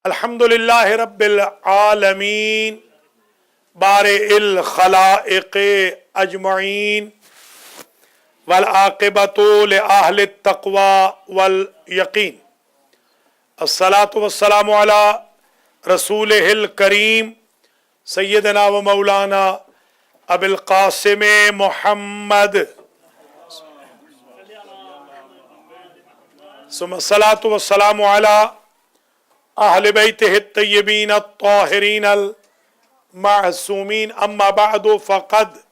अल्हम्दुलिल्लाह रब्बिल आलमीन बारिइल खलाइक़ अजमईन वल आक़िबतु लिअहलित तक़वा वल यक़ीन। अस्सलातु वस्सलामु अला रसूलिहिल करीम सय्यदना व मौलाना अबिल क़ासिम मुहम्मद सुम्मा अस्सलातु वस्सलामु अला अहले बैतिहि तय्यबीन अत्ताहिरीन अल मासूमीन अम्मा बअदु फ़क़द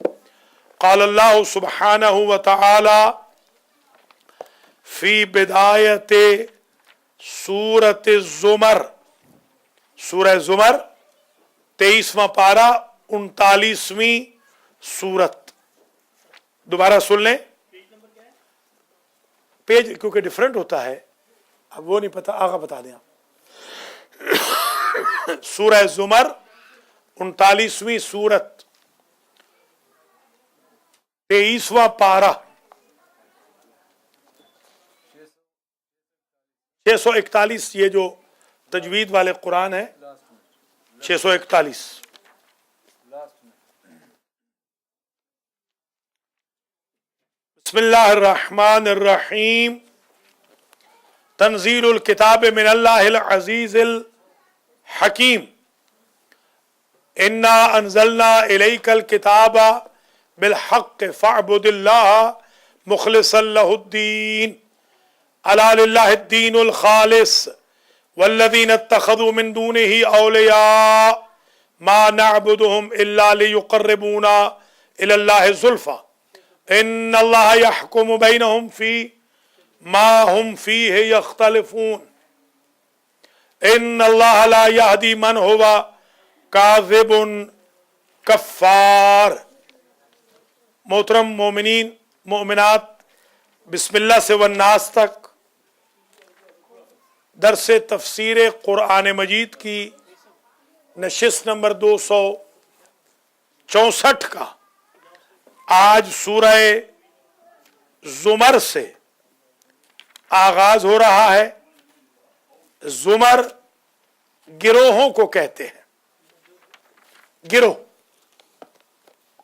क़ाल अल्लाहु सुब्हानहु व तआला फ़ी बिदायत सूरत ज़ुमर, सूरह ज़ुमर 23वां पारा 39वीं सूरत। दोबारा सुन लें, पेज क्योंकि डिफरेंट होता है, अब वो नहीं पता, आगा बता दें आप। सूरह ज़ुमर 39वीं सूरत 23वां पारा 641, ये जो तजवीद वाले कुरान है 641। बिस्मिल्लाहिर रहमानिर रहीम। तंजीलुल किताब मिनल्लाहिल अज़ीज़िल हकीम। इन्ना अंज़लना इलैकल किताबा बिल हक़्क़ि फ़अब्दिल्लाह मुख़लिसन लहुद्दीन अला लिल्लाहिद्दीनुल ख़ालिस वल्लज़ीना इत्तख़ज़ू मिन दूनिही औलिया मा नअबुदुहुम इल्ला लियुक़र्रिबूना इलल्लाहि ज़ुल्फ़ा इन्नल्लाह यहकुमु बैनहुम फ़ी मा हुम फ़ीहि यख्तलिफ़ून इन्नल्लाह ला यहदी मन हुवा काज़िबुन कफ़्फ़ार। मोहतरम मोमिनीन मोमिनात, बिस्मिल्लाह से वन्नास तक दरस तफसीर कुरान मजीद की नशिस्त नंबर 264 का आज सूरह ज़ुमर से आगाज हो रहा है। ज़ुमर गिरोहों को कहते हैं, गिरोह,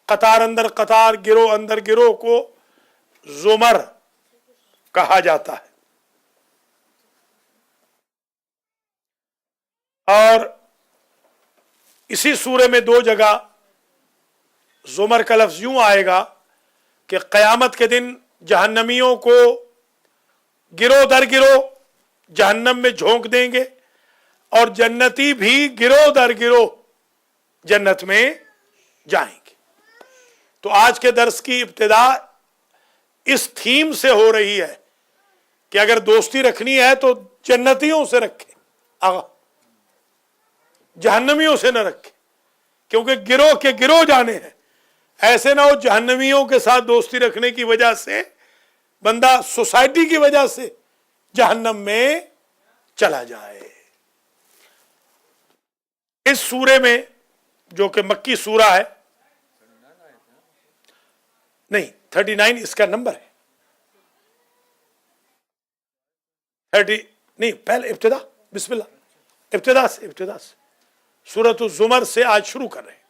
कतार अंदर कतार, गिरोह अंदर गिरोह को ज़ुमर कहा जाता है। और इसी सूरे में दो जगह ज़ुमर का लफ्ज़ यूं आएगा कि क़यामत के दिन जहन्नमियों को गिरोह दर गिरोह जहन्नम में झोंक देंगे और जन्नती भी गिरोह दर गिरोह जन्नत में जाएंगे। तो आज के दर्स की इब्तिदा इस थीम से हो रही है कि अगर दोस्ती रखनी है तो जन्नतियों से रखें, जहन्नमियों से न रखें, क्योंकि गिरोह के गिरोह जाने हैं। ऐसे ना हो जहन्नमियों के साथ दोस्ती रखने की वजह से बंदा सोसाइटी की वजह से जहन्नम में चला जाए। इस सूरे में जो कि मक्की सूरा है, नहीं 39 इसका नंबर है, 30 नहीं, पहले इब्तिदा, बिस्मिल्लाह, इब्तिदा से सूरत ज़ुमर से आज शुरू कर रहे हैं।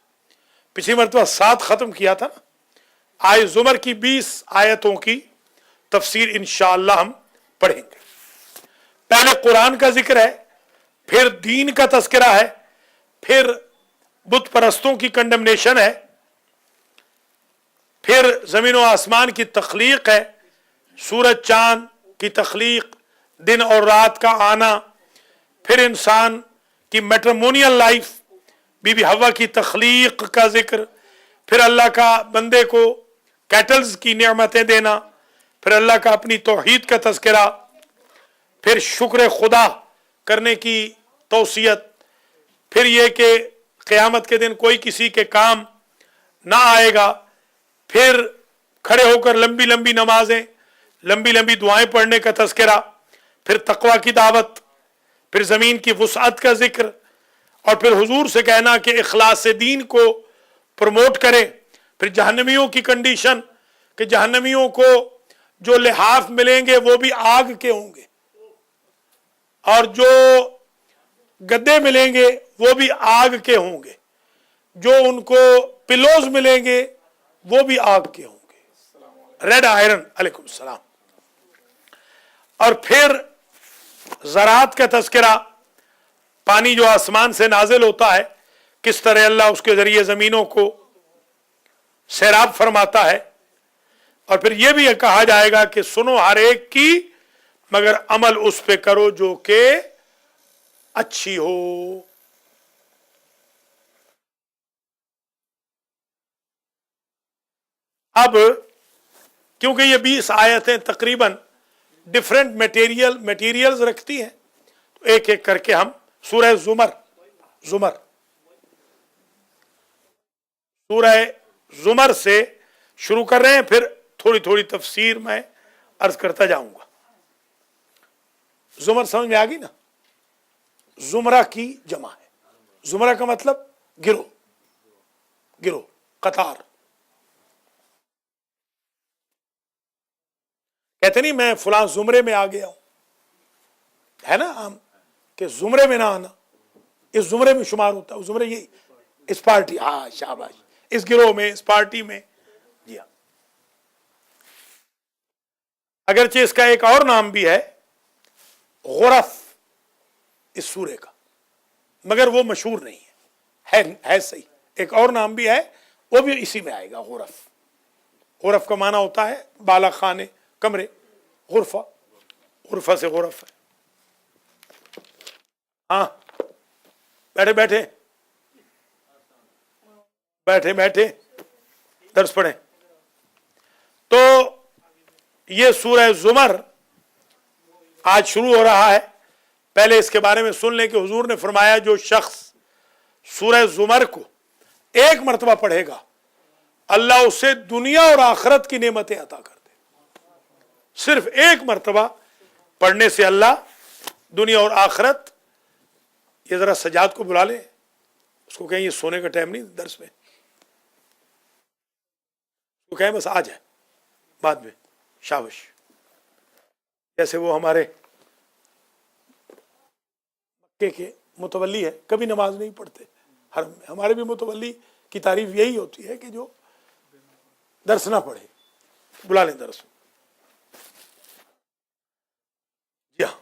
पिछली मरतबा 7 खत्म किया था ना। आज ज़ुमर की 20 आयतों की तफसीर इंशाअल्लाह हम पढ़ेंगे। पहले कुरान का जिक्र है, फिर दीन का तज़किरा है, फिर बुत परस्तों की कंडेमनेशन है, फिर ज़मीन व आसमान की तख्लीक है, सूरज चांद की तख्लीक, दिन और रात का आना, फिर इंसान की मैट्रिमोनियल लाइफ, बीबी हवा की तख्लीक का जिक्र, फिर अल्लाह का बंदे को कैटल्स की नेमतें देना, फिर अल्लाह का अपनी तौहीद का तज़किरा, फिर शुक्र खुदा करने की तौसियत, फिर यह कि क़यामत के दिन कोई किसी के काम ना आएगा, फिर खड़े होकर लंबी लंबी नमाजें, लंबी लंबी दुआएं पढ़ने का तज़किरा, फिर तक़वा की दावत, फिर ज़मीन की वुसअत का जिक्र, और फिर हुजूर से कहना कि इखलास दीन को प्रमोट करें। फिर जहन्नमियों की कंडीशन कि जहन्नमियों को जो लिहाफ मिलेंगे वो भी आग के होंगे, और जो गद्दे मिलेंगे वो भी आग के होंगे, जो उनको पिलोज मिलेंगे वो भी आग के होंगे, रेड आयरन। अलैकुम सलाम। और फिर ज़राअत का तज़किरा, पानी जो आसमान से नाजिल होता है, किस तरह अल्लाह उसके जरिए जमीनों को सैराब फरमाता है। और फिर यह भी कहा जाएगा कि सुनो हर एक की, मगर अमल उस पे करो जो कि अच्छी हो। अब क्योंकि ये 20 आयतें तकरीबन डिफरेंट मटेरियल्स रखती हैं, तो एक एक करके हम सूरह ज़ुमर से शुरू कर रहे हैं, फिर थोड़ी थोड़ी तफसीर मैं अर्ज करता जाऊंगा। ज़ुमर समझ में आ गई ना? ज़ुमरा की जमा है। ज़ुमरा का मतलब गिरोह, कतार। कहते नहीं मैं फलां ज़ुमरे में आ गया हूं, है ना आम कि ज़ुमरे में ना आना, इस ज़ुमरे में शुमार होता है। ज़ुमरे ये इस पार्टी, हाँ शाबाश, इस गिरोह में, इस पार्टी में। जी हाँ, अगरचे इसका एक और नाम भी है गुरफ इस सूरे का, मगर वो मशहूर नहीं है सही। एक और नाम भी है, वो भी इसी में आएगा, गुरफ। गुरफ का माना होता है बाला खाने, कमरे। गुरफा से गुरफ है। हाँ, बैठे दर्स पढ़ें। तो ये सूरह ज़ुमर आज शुरू हो रहा है। पहले इसके बारे में सुन लें कि हुजूर ने फरमाया जो शख्स सूरह ज़ुमर को एक मरतबा पढ़ेगा, अल्लाह उसे दुनिया और आखिरत की नेमतें अता कर दे। सिर्फ एक मरतबा पढ़ने से अल्लाह दुनिया और आखिरत। ये जरा सजाद को बुला ले, उसको कहें ये सोने का टाइम नहीं दर्स में, उसको कहें बस आ जाए बाद में, शाबाश। जैसे वो हमारे मक्के के मुतवल्ली है, कभी नमाज नहीं पढ़ते हरम में। हमारे भी मुतवल्ली की तारीफ यही होती है कि जो दर्स ना पढ़े, बुला लें दर्स। जी हाँ,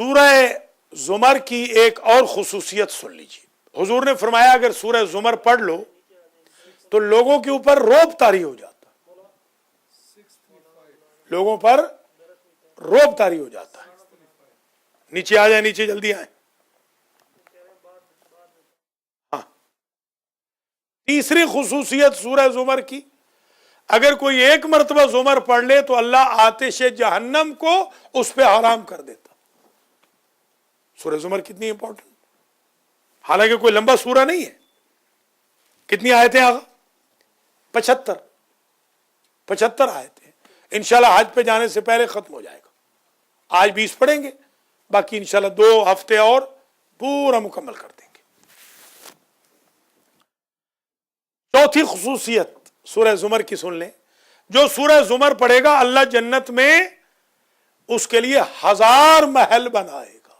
सूरह ज़ुमर की एक और खुसूसियत सुन लीजिए। हुजूर ने फरमाया अगर सूरह ज़ुमर पढ़ लो तो लोगों के ऊपर रोब तारी हो जाता, लोगों पर रोब तारी हो जाता है। नीचे आ जाए, नीचे जल्दी आए। हाँ, तीसरी खुसूसियत सूरह ज़ुमर की, अगर कोई एक मरतबा ज़ुमर पढ़ ले तो अल्लाह आतिश जहन्नम को उस पर हराम कर देता। सूरह ज़ुमर कितनी इंपॉर्टेंट, हालांकि कोई लंबा सूरा नहीं है। कितनी आयतें आगा? 75 आयतें। इंशाल्लाह हज पे जाने से पहले खत्म हो जाएगा। आज 20 पढ़ेंगे, बाकी इंशाल्लाह 2 हफ्ते और पूरा मुकम्मल कर देंगे। चौथी खुसूसियत सूरह ज़ुमर की सुन लें। जो सूरह ज़ुमर पढ़ेगा अल्लाह जन्नत में उसके लिए 1000 महल बनाएगा।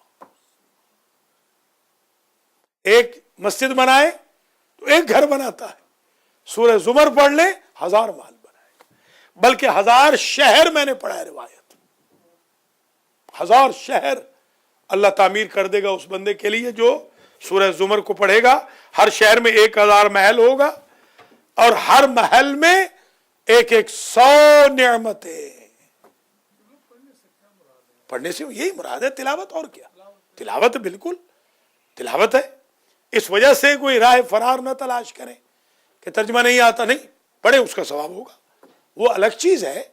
एक मस्जिद बनाए तो एक घर बनाता है, सूरह ज़ुमर पढ़ ले 1000 महल बनाएगा, बल्कि 1000 शहर मैंने पढ़ा है रिवायत। 1000 शहर अल्लाह तामीर कर देगा उस बंदे के लिए जो सूरह ज़ुमर को पढ़ेगा। हर शहर में 1000 महल होगा और हर महल में एक 100 नेमतें। पढ़ने से यही मुराद है, तिलावत और क्या? तिलावत बिल्कुल तिलावत है। इस वजह से कोई राह फरार न तलाश करें कि तर्जमा नहीं आता, नहीं पढ़े उसका सवाब होगा। वो अलग चीज है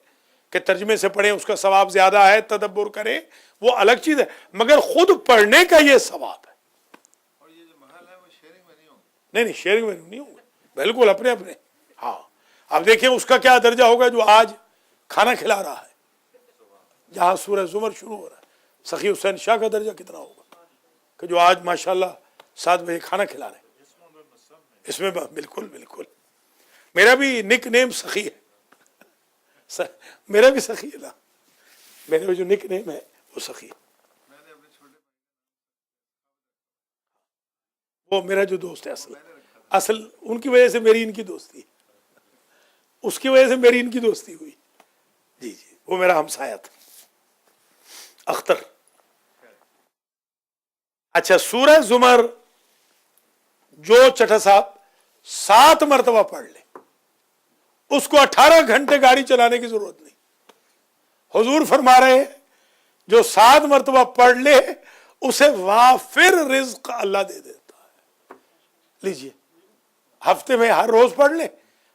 कि तर्जमे से पढ़े उसका सवाब ज्यादा है, तदब्बुर करें वो अलग चीज है, मगर खुद पढ़ने का ये सवाब है। और ये जो महल है वो शेयरिंग में नहीं होंगे? नहीं, शेयरिंग में नहीं होंगे, बिल्कुल अपने अपने। हाँ, अब देखिए उसका क्या दर्जा होगा जो आज खाना खिला रहा है, जहां सूरह ज़ुमर शुरू हो रहा है। सखी हुसैन शाह का दर्जा कितना होगा कि जो आज माशाल्लाह 7 बजे खाना खिला रहे हैं। इसमें बिल्कुल बिल्कुल। मेरा भी निक नेम सखी है, मेरा भी सखी है ना, मेरा जो निक नेम है वो सखी है। وہ میرا جو دوست ہے اصل ان کی وجہ سے میری ان کی دوستی ہے، اس کی وجہ سے میری ان کی دوستی ہوئی. جی جی، وہ میرا ہمسایہ تھا اختر. اچھا، سورہ زمر جو چٹھا صاحب 7 مرتبہ پڑھ لے اس کو 18 گھنٹے گاڑی چلانے کی ضرورت نہیں. حضور فرما رہے ہیں جو 7 مرتبہ پڑھ لے اسے وافر رزق اللہ دے دیتا ہے. لیجئے، ہفتے میں ہر روز پڑھ لے،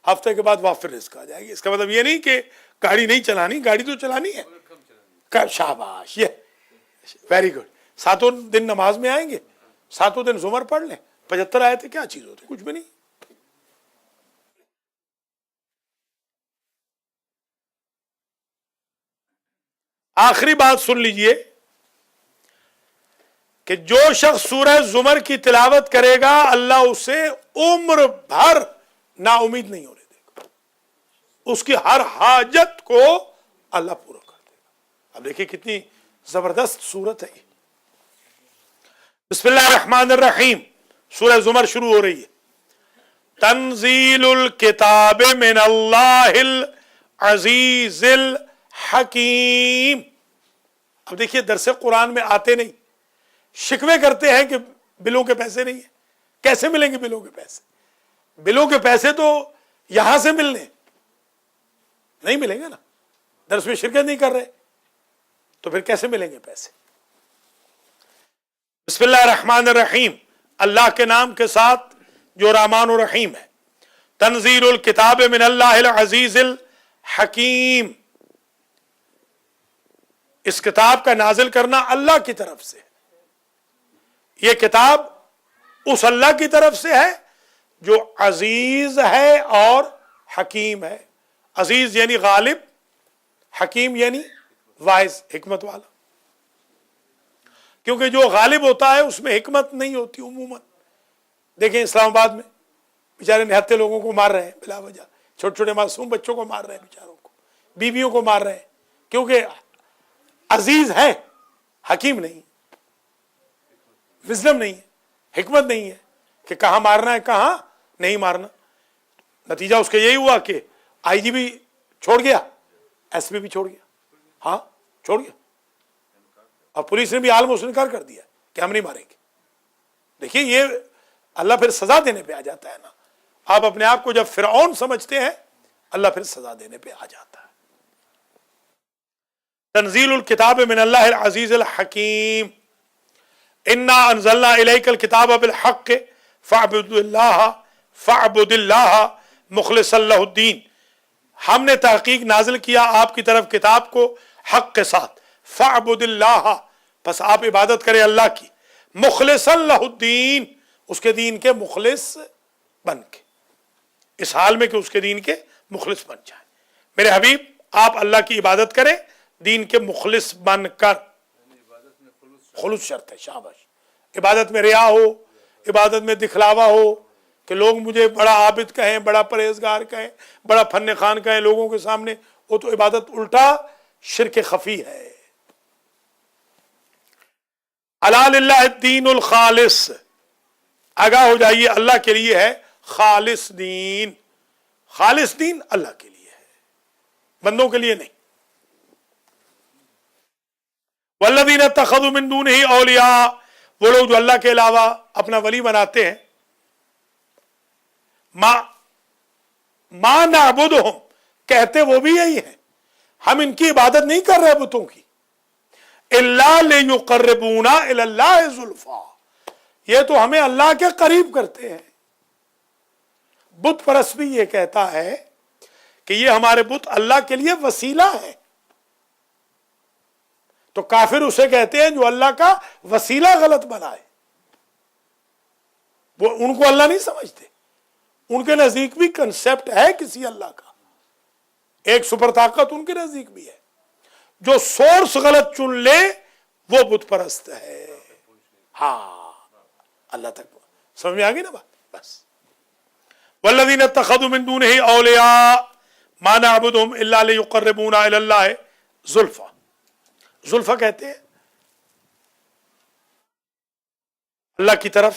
ہفتے کے بعد وافر رزق آ جائے گی. اس کا مطلب یہ نہیں کہ گاڑی نہیں چلانی، گاڑی تو چلانی ہے. شاباش، یہ ویری گڈ. 7 دن نماز میں آئیں گے، 7 دن زمر پڑھ لیں، 75 آئے تھے، کیا چیز ہوتی؟ کچھ بھی نہیں. آخری بات سن لیجئے کہ جو شخص سورہ زمر کی تلاوت کرے گا اللہ اسے عمر بھر نا امید نہیں ہونے دے گا، اس کی ہر حاجت کو اللہ پورا کر دے گا. اب دیکھیں کتنی زبردست سورت ہے. بسم اللہ الرحمن الرحیم، سورہ زمر شروع ہو رہی ہے. تنزیل الکتاب من اللہ العزیز الحکیم. اب دیکھیے درس قرآن میں آتے نہیں، شکوے کرتے ہیں کہ بلوں کے پیسے نہیں ہیں. کیسے ملیں گے بلوں کے پیسے؟ بلوں کے پیسے تو یہاں سے ملنے نہیں ملیں گے نا، درس میں شرکت نہیں کر رہے تو پھر کیسے ملیں گے پیسے؟ بسم اللہ الرحمن الرحیم، اللہ کے نام کے ساتھ جو رحمان و رحیم ہے. تنزیل الکتاب من اللہ العزیز الحکیم، اس کتاب کا نازل کرنا اللہ کی طرف سے ہے. یہ کتاب اس اللہ کی طرف سے ہے جو عزیز ہے اور حکیم ہے. عزیز یعنی غالب، حکیم یعنی وائز، حکمت والا. کیونکہ جو غالب ہوتا ہے اس میں حکمت نہیں ہوتی عموماً. دیکھیں اسلام آباد میں بیچارے نہتے لوگوں کو مار رہے ہیں بلا وجہ، چھوٹے چھوٹے معصوم بچوں کو مار رہے ہیں، بیچاروں کو، بیویوں کو مار رہے ہیں، کیونکہ عزیز ہے، حکیم نہیں، وزڈم نہیں ہے، حکمت نہیں ہے کہ کہاں مارنا ہے کہاں نہیں مارنا. نتیجہ اس کا یہی ہوا کہ آئی جی بھی چھوڑ گیا، ایس پی بھی چھوڑ گیا، ہاں چھوڑ گیا، اور پولیس نے بھی آلموسٹ انکار کر دیا کہ ہم نہیں ماریں گے. دیکھیے یہ اللہ پھر سزا دینے پہ آ جاتا ہے نا. آپ اپنے آپ کو جب فرعون سمجھتے ہیں اللہ پھر سزا دینے پہ آ جاتا ہے. تنزیل الکتاب من اللہ العزیز الحکیم. انا انزلنا الیک الکتاب بالحق فاعبد اللہ مخلصا لہ الدین. ہم نے تحقیق نازل کیا آپ کی طرف کتاب کو حق کے ساتھ. فاعبد اللہ، پس آپ عبادت کریں اللہ کی، مخلصا لہ الدین، اس کے دین کے مخلص بن کے، اس حال میں کہ اس کے دین کے مخلص بن جائیں. میرے حبیب آپ اللہ کی عبادت کریں دین کے مخلص بن کر. خلوص شرط ہے. شاباش. عبادت میں ریا ہو، عبادت میں دکھلاوا ہو کہ لوگ مجھے بڑا عابد کہیں، بڑا پرہیزگار کہیں، بڑا فن خوان کہیں لوگوں کے سامنے، وہ تو عبادت الٹا شرک خفی ہے. الا للہ الدین الخالص، آگاہ ہو جائیے اللہ کے لیے ہے خالص دین. خالص دین اللہ کے لیے ہے، بندوں کے لیے نہیں. والذین اتخذوا من دونہ اولیاء، وہ لوگ جو اللہ کے علاوہ اپنا ولی بناتے ہیں. ما نعبدہم، کہتے وہ بھی یہی ہیں ہم ان کی عبادت نہیں کر رہے بتوں کی، الا لیقربونا الی اللہ زلفا، یہ تو ہمیں اللہ کے قریب کرتے ہیں. بت پرست بھی یہ کہتا ہے کہ یہ ہمارے بت اللہ کے لیے وسیلہ ہے. تو کافر اسے کہتے ہیں جو اللہ کا وسیلہ غلط بنائے. وہ ان کو اللہ نہیں سمجھتے، ان کے نزدیک بھی کنسپٹ ہے کسی اللہ کا، ایک سپر طاقت ان کے نزدیک بھی ہے. جو سورس غلط چن لے وہ بت پرست ہے. ہاں اللہ تک سمجھ میں آ گئی نا بات. بس والذین اتخذوا من دونہ اولیاء ما نعبدہم الا لیقربونا الی اللہ زلفا. زلفا کہتے ہیں اللہ کی طرف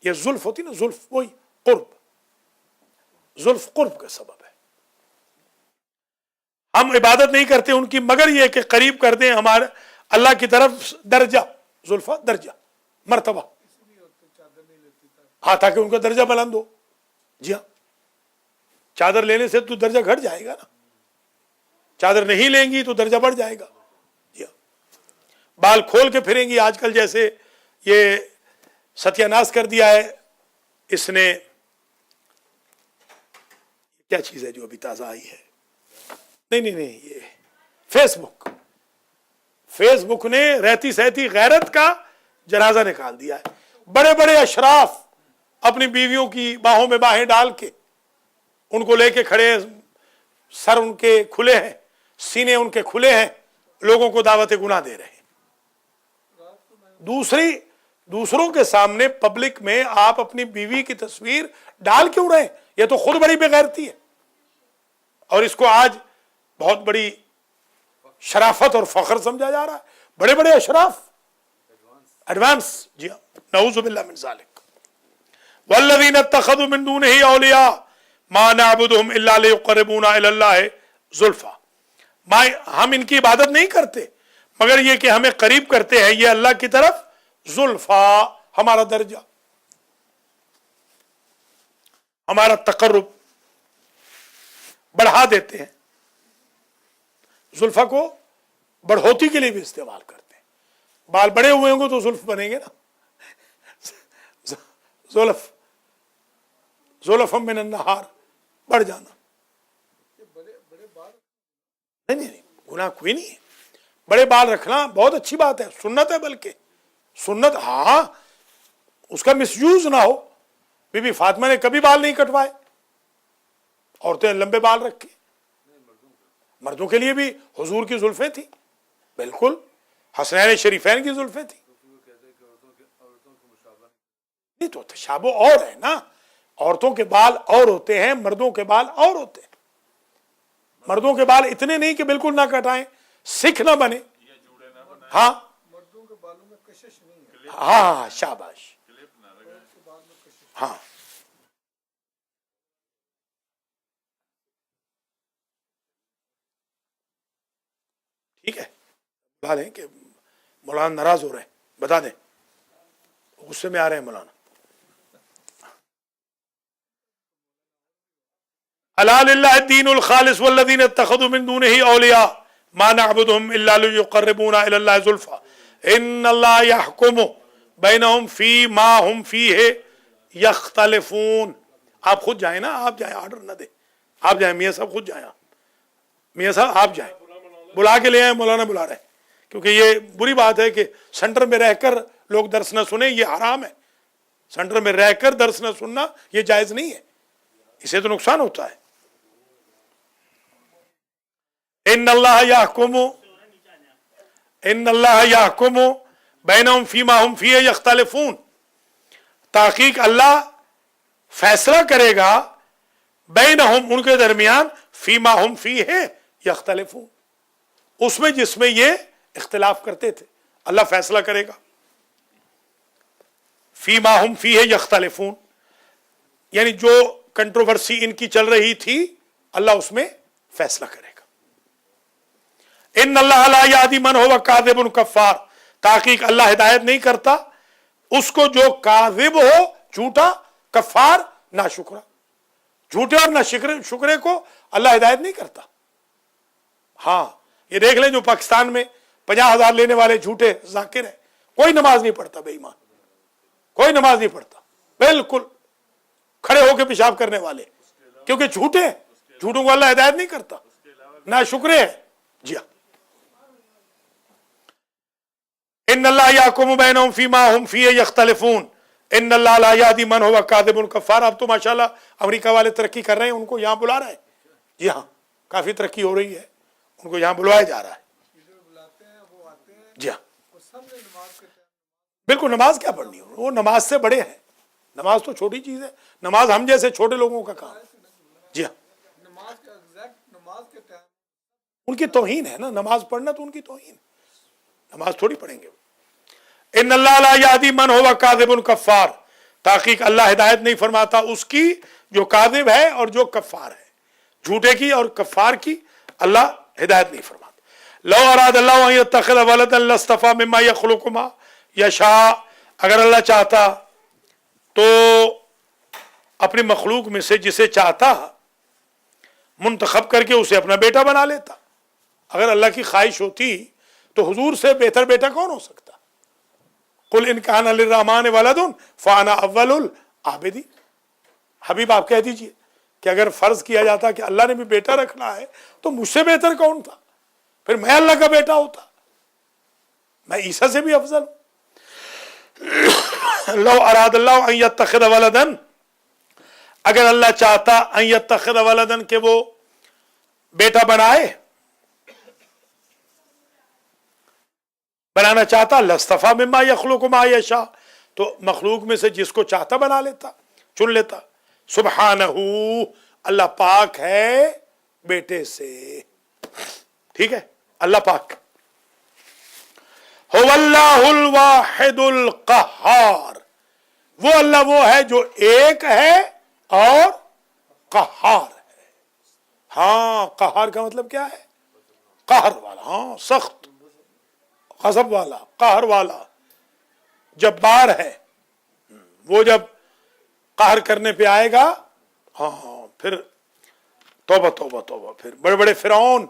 یہ زلف ہوتی نا، زلف وہی قرب، زلف قرب کا سبب ہے. ہم عبادت نہیں کرتے ان کی مگر یہ کہ قریب کر دیں ہمارے اللہ کی طرف درجہ، زلفہ درجہ مرتبہ، ہاں تاکہ ان کا درجہ بلند ہو. جی ہاں، چادر لینے سے تو درجہ گھٹ جائے گا نا، چادر نہیں لیں گی تو درجہ بڑھ جائے گا. جی ہاں، بال کھول کے پھریں گی آج کل، جیسے یہ ستیہ ناش کر دیا ہے اس نے. کیا چیز ہے جو ابھی تازہ آئی ہے؟ نہیں، یہ فیس بک نے رہتی سہتی غیرت کا جنازہ نکال دیا ہے. بڑے بڑے اشراف اپنی بیویوں کی باہوں میں باہیں ڈال کے ان کو لے کے کھڑے ہیں، سر ان کے کھلے ہیں، سینے ان کے کھلے ہیں، لوگوں کو دعوت گناہ دے رہے ہیں. دوسروں کے سامنے پبلک میں آپ اپنی بیوی کی تصویر ڈال کیوں رہے ہیں؟ یہ تو خود بڑی بے غیرتی ہے، اور اس کو آج بہت بڑی شرافت اور فخر سمجھا جا رہا ہے. بڑے بڑے اشراف ایڈوانس. جی ہاں، نعوذ باللہ من ذالک. والذین اتخذوا من دونہ اولیاء ما نعبدهم الا لیقربونا الی اللہ زلفا. ہم ان کی عبادت نہیں کرتے مگر یہ کہ ہمیں قریب کرتے ہیں یہ اللہ کی طرف زلفا، ہمارا درجہ، ہمارا تقرب بڑھا دیتے ہیں. زلفا کو بڑھوتی کے لیے بھی استعمال کرتے ہیں. بال بڑے ہوئے ہوں گے تو زلف بنیں گے نا. زلف من النہار، بڑھ جانا. نہیں، گناہ کوئی نہیں ہے. بڑے بال رکھنا بہت اچھی بات ہے، سنت ہے، بلکہ سنت. ہاں، اس کا مس یوز نہ ہو. بی بی فاطمہ نے کبھی بال نہیں کٹوائے، عورتیں لمبے بال رکھے. مردوں کے لیے بھی حضور کی زلفیں تھیں، بالکل حسنین شریفین کی زلفیں تھیں. نہیں تو تشابہ اور ہے نا، عورتوں کے بال اور ہوتے ہیں، مردوں کے بال اور ہوتے ہیں. مردوں کے بال اتنے نہیں کہ بالکل نہ کٹائیں، سکھ نہ بنے. ہاں مردوں کے بالوں میں کشش نہیں ہے. ہاں، شاباش. ہاں، ٹھیک ہے. بتا دیں کہ مولانا ناراض ہو رہے ہیں، بتا دیں، غصے میں آ رہے ہیں مولانا. الا للہ الدین الخالص والذین اتخذوا من دونہ اولیاء ما نعبدهم الا لیقربونا الی اللہ زلفا ان اللہ یحکم بینہم فی ما ہم فیہ یختلفون. آپ خود جائیں نا، آپ جائیں، آرڈر نہ دیں، آپ جائیں، میاں صاحب خود جائیں. میاں صاحب آپ جائیں، بلا کے لے آئیں. مولانا بلا رہے ہیں کیونکہ یہ بری بات ہے کہ سینٹر میں رہ کر لوگ درس نہ سنیں، یہ حرام ہے. سینٹر میں رہ کر درس نہ سننا یہ جائز نہیں ہے، اسے تو نقصان ہوتا ہے. ان اللہ یحکم بینہم فیما ہم فیہ یختلفون. تحقیق اللہ فیصلہ کرے گا بینہم، ان کے درمیان، فیما ہم فیہ یختلفون، اس میں جس میں یہ اختلاف کرتے تھے، اللہ فیصلہ کرے گا. فیما ہم فیہ یختلفون یعنی جو کنٹروورسی ان کی چل رہی تھی اللہ اس میں فیصلہ کرے گا. ان اللہ لا یہدی من هو کاذب کفار. تحقیق اللہ ہدایت نہیں کرتا اس کو جو کاذب ہو، جھوٹا، کفار، ناشکرا. جھوٹے اور ناشکرے کو اللہ ہدایت نہیں کرتا. ہاں، یہ دیکھ لیں جو پاکستان میں 50,000 لینے والے جھوٹے ذاکر ہیں، کوئی نماز نہیں پڑھتا، بے ایمان، کوئی نماز نہیں پڑھتا، بالکل کھڑے ہو کے پیشاب کرنے والے، کیونکہ جھوٹے ہیں. جھوٹوں کو اللہ ہدایت نہیں کرتا، ناشکرے ہیں. جی ہاں. ان اللہ یحکم بینہم فیما ہم فیہ یختلفون ان اللہ لا یہدی من هو کاذب کفار. اب تو ماشاءاللہ امریکہ والے ترقی کر رہے ہیں، ان کو یہاں بلا رہے ہیں. جی ہاں، کافی ترقی ہو رہی ہے، ان کو یہاں بلوایا جا رہا ہے. جی ہاں، بالکل. نماز کیا پڑھنی ہے، وہ نماز سے بڑے ہیں. نماز تو چھوٹی چیز ہے، نماز ہم جیسے چھوٹے لوگوں کا کام. جی ہاں، ان کی توہین ہے نا، نماز پڑھنا تو ان کی توہین، نماز تھوڑی پڑھیں گے. ان اللہ لا یہدی من هو کاذب کفار. تحقیق اللہ ہدایت نہیں فرماتا اس کی جو کاذب ہے اور جو کفار ہے، جھوٹے کی اور کفار کی اللہ ہدایت نہیں فرماتا۔ لو اراد اللہ ان یتخذ ولدا لاصطفى مما یخلق ما یشاء، اگر اللہ چاہتا تو اپنی مخلوق میں سے جسے چاہتا منتخب کر کے اسے اپنا بیٹا بنا لیتا۔ اگر اللہ کی خواہش ہوتی تو حضور سے بہتر بیٹا کون ہو سکتا؟ قل ان کان للرحمن ولد فانا اول العابدین، حبیب آپ کہہ دیجئے کہ اگر فرض کیا جاتا کہ اللہ نے بھی بیٹا رکھنا ہے تو مجھ سے بہتر کون تھا؟ پھر میں اللہ کا بیٹا ہوتا، میں عیسیٰ سے بھی افضل ہوں۔ لو اراد اللہ ان یتخذ ولدا، اگر اللہ چاہتا ان یتخذ ولدا کہ وہ بیٹا بنانا چاہتا، لاصطفى مما یخلق ما یشاء، تو مخلوق میں سے جس کو چاہتا بنا لیتا، چن لیتا۔ سبحانہ، اللہ پاک ہے بیٹے سے، ٹھیک ہے، اللہ پاک۔ هو اللہ الواحد القہار، وہ اللہ وہ ہے جو ایک ہے اور قہار ہے۔ ہاں، قہار کا مطلب کیا ہے؟ قہر والا، ہاں، سخت، غضب والا، قہر والا، جبار ہے۔ وہ جب قہر کرنے پہ آئے گا، ہاں، پھر توبہ توبہ توبہ، پھر بڑے بڑے فرعون،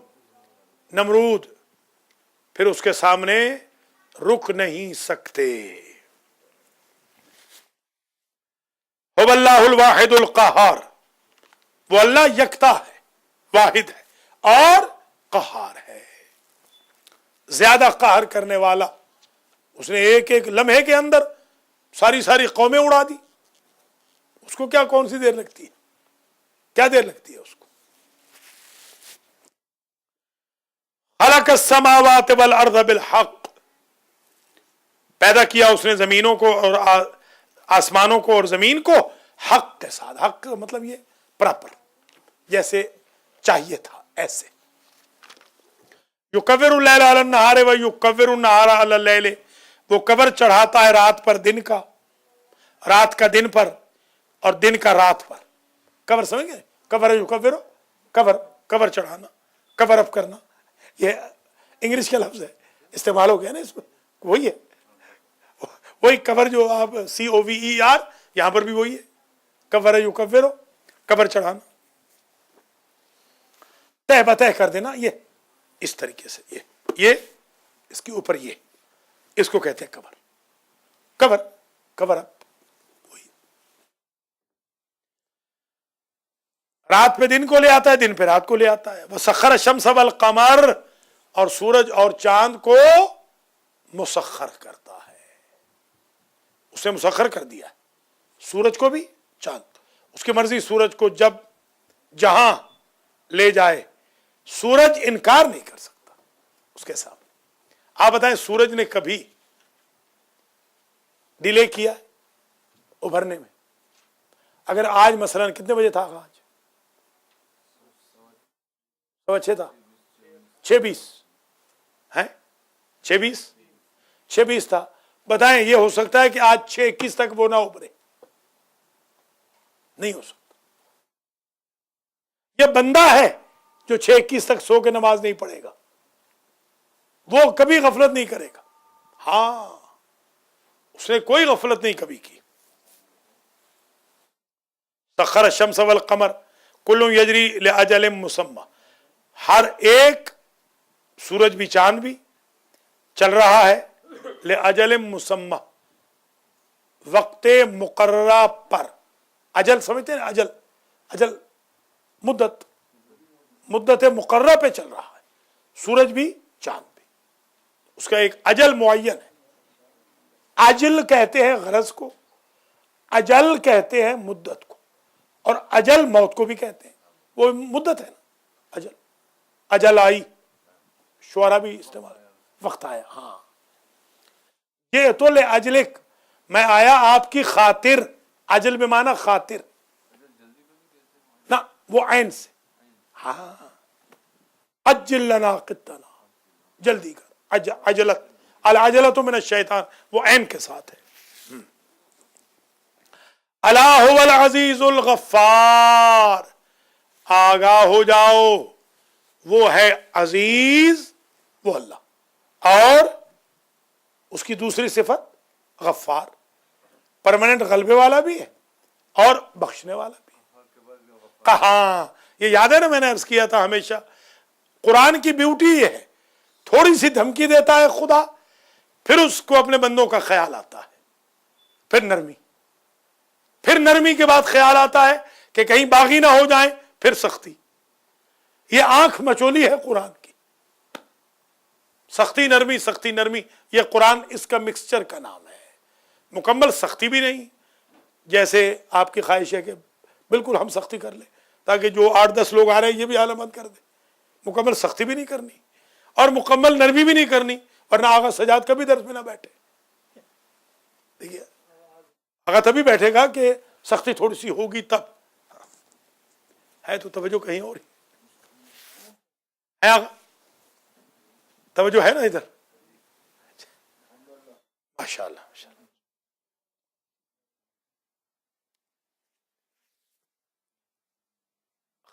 نمرود، پھر اس کے سامنے رک نہیں سکتے۔ هو اللہ الواحد القہار، وہ اللہ یکتا ہے، واحد ہے اور قہار ہے، زیادہ قہر کرنے والا۔ اس نے ایک ایک لمحے کے اندر ساری قومیں اڑا دی، اس کو کیا کون سی دیر لگتی ہے؟ کیا دیر لگتی ہے اس کو؟ خلق السماوات والارض بالحق، پیدا کیا اس نے زمینوں کو اور آسمانوں کو اور زمین کو حق کے ساتھ۔ حق کا مطلب یہ پراپر، جیسے چاہیے تھا ایسے۔ یکور اللیل علی النہار ویکور النہار علی اللیل، وہ کور چڑھاتا ہے رات پر دن کا، رات کا دن پر اور دن کا رات پر۔ کور سمجھ گئے؟ کور یکور، کور چڑھانا، کور اپ کرنا، یہ انگلش کا لفظ ہے، استعمال ہو گیا نا اس میں، وہی ہے، وہی کور جو آپ COVER، یہاں پر بھی وہی ہے، کور یکور، کور چڑھانا، تہ بتہ کر دینا، یہ اس طریقے سے، یہ اس کے اوپر، یہ اس کو کہتے ہیں کور، کور اپ، وہی رات پہ دن کو لے آتا ہے، دن پہ رات کو لے آتا ہے۔ وسخر الشمس والقمر، اور سورج اور چاند کو مسخر کرتا ہے، اسے مسخر کر دیا ہے، سورج کو بھی چاند، اس کی مرضی سورج کو جب جہاں لے جائے، سورج انکار نہیں کر سکتا اس کے سامنے۔ آپ بتائیں سورج نے کبھی ڈیلے کیا ابھرنے میں؟ اگر آج مثلا کتنے بجے تھا آج؟ 6:15 تھا، 6:20 ہے، 6:20 تھا، بتائیں یہ ہو سکتا ہے کہ آج 6:21 تک وہ نہ ابھرے؟ نہیں ہو سکتا۔ یہ بندہ ہے جو 6:21 تک سو کے نماز نہیں پڑھے گا، وہ کبھی غفلت نہیں کرے گا، ہاں، اس نے کوئی غفلت نہیں کبھی کی۔ سخر الشمس والقمر کل یجری لاجل مسمى، ہر ایک سورج بھی چاند بھی چل رہا ہے لاجل مسمى، وقت مقررہ پر۔ اجل سمجھتے ہیں؟ اجل مدت مقررہ پہ چل رہا ہے، سورج بھی چاند بھی، اس کا ایک اجل معین ہے۔ اجل کہتے ہیں غرض کو، اجل کہتے ہیں مدت کو، اور اجل موت کو بھی کہتے ہیں، وہ مدت ہے نا، اجل آئی، شعرا بھی استعمال، وقت آیا، ہاں، یہ تو لے اجلک، میں آیا آپ کی خاطر، اجل میں معنی خاطر نہ، وہ عین سے، ہاں، اجل لنا قطنا، جلدی کر، عجلت، العجلۃ من الشیطان، وہ عین کے ساتھ ہے۔ अला हुवल अजीजुल गफ्फार, आगाह हो जाओ वो है अजीज, वो अल्लाह। और उसकी दूसरी सिफत गफ्फार, परमानेंट गलबे वाला भी है और बख्शने वाला भी। कहा, ये याद है ना, मैंने अर्ज किया था हमेशा, कुरान की ब्यूटी ये है, थोड़ी सी धमकी देता है खुदा, फिर उसको अपने बंदों का ख्याल आता है, फिर नरमी, फिर नरमी के बाद ख्याल आता है कि कहीं बागी ना हो जाए, फिर सख्ती। ये आंख मचोली है कुरान की, सख्ती नरमी सख्ती नरमी, ये कुरान इसका मिक्सचर का नाम है। मुकम्मल सख्ती भी नहीं, जैसे आपकी ख्वाहिश है कि बिल्कुल हम सख्ती कर ले ताकि जो 8-10 लोग आ रहे हैं ये भी आलमंद कर दे, मुकम्मल सख्ती भी नहीं करनी और मुकम्मल नरमी भी नहीं करनी, वरना आगा सजाद कभी दर्स में ना बैठे। देखिए, आगा तभी बैठेगा कि सख्ती थोड़ी सी होगी तब है, तो तवज्जो कहीं और है, आगा तवज्जो है ना इधर, माशाअल्लाह माशाअल्लाह।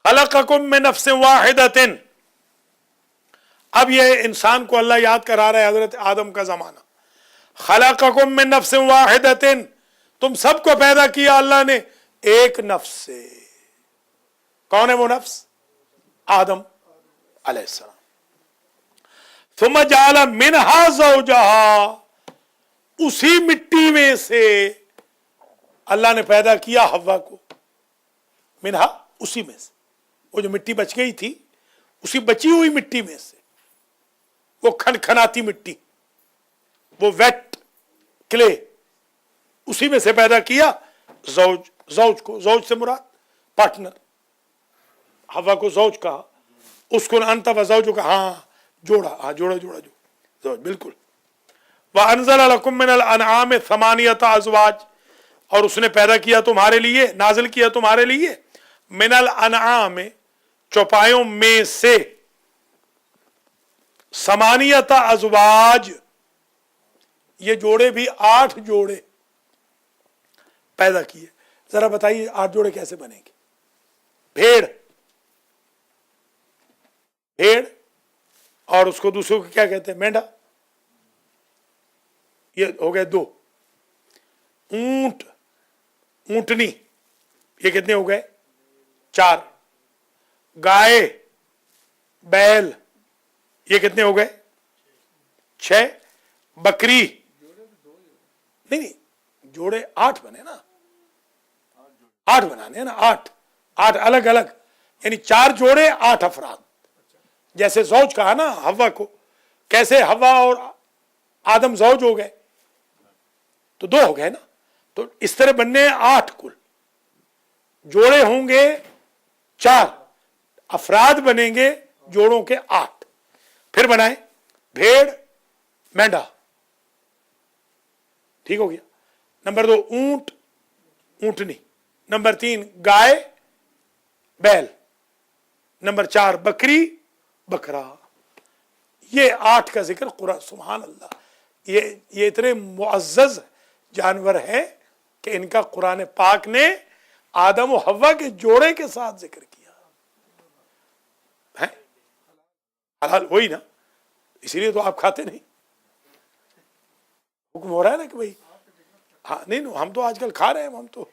खलक़कुम मिन नफ्सिन वाहिदतिन, अब ये इंसान को अल्लाह याद करा रहा है हजरत आदम का जमाना। खलक़कुम मिन नफ्सिन वाहिदतिन, तुम सबको पैदा किया अल्लाह ने एक नफ्स से। कौन है वो नफ्स? आदम अलैहिस्सलाम। सुम्मा जअल मिनहा ज़ौजहा, उसी मिट्टी में से अल्लाह ने पैदा किया हव्वा को। मिनहा, उसी में से, वो जो मिट्टी बच गई थी उसी बची हुई मिट्टी में से, वो खनखनाती मिट्टी, वो वेट क्ले, उसी में से पैदा किया जौज। जौज को, जौज से मुराद पार्टनर, हवा को जौज कहा, उसको अंत व जौज का, हाँ जोड़ा, हाँ जोड़ा जोड़ा जो जौज, बिल्कुल। व अनज़ल लकुम मिनल अनआम समानियत अज़वाज, और उसने पैदा किया तुम्हारे लिए, नाजिल किया तुम्हारे लिए, मिनल अनआम, चौपायों में से, समानियत अज़वाज, ये जोड़े भी 8 जोड़े पैदा किए। जरा बताइए 8 जोड़े कैसे बनेंगे? भेड़, भेड़ और उसको दूसरों को क्या कहते हैं? मेंढा, ये हो गए 2। ऊंट, ऊंटनी, ये कितने हो गए? 4। गाय, बैल, ये कितने हो गए? 6। बकरी, नहीं जोड़े 8 बने ना, 8 बनाने हैं ना, 8 अलग अलग, यानी 4 जोड़े 8 अफराद। जैसे जौज कहा ना हव्वा को, कैसे हव्वा और आदम जौज हो गए तो 2 हो गए ना, तो इस तरह बनने 8 कुल जोड़े होंगे, 4 अफराद बनेंगे जोड़ों के 8। फिर बनाए भेड़, मेंढा, ठीक हो गया। नंबर 2 ऊंट, ऊंटनी। नंबर 3 गाय, बैल। नंबर 4 बकरी, बकरा। ये 8 का जिक्र कुरान, सुभान अल्लाह, ये इतने मुअज़्ज़ज़ जानवर हैं कि इनका कुरान पाक ने आदम और हव्वा के जोड़े के साथ जिक्र किया है। हलाल वही ना, इसीलिए तो आप खाते नहीं, हुक्म हो रहा है ना कि भाई, हाँ नहीं हम तो आजकल खा रहे हैं, हम तो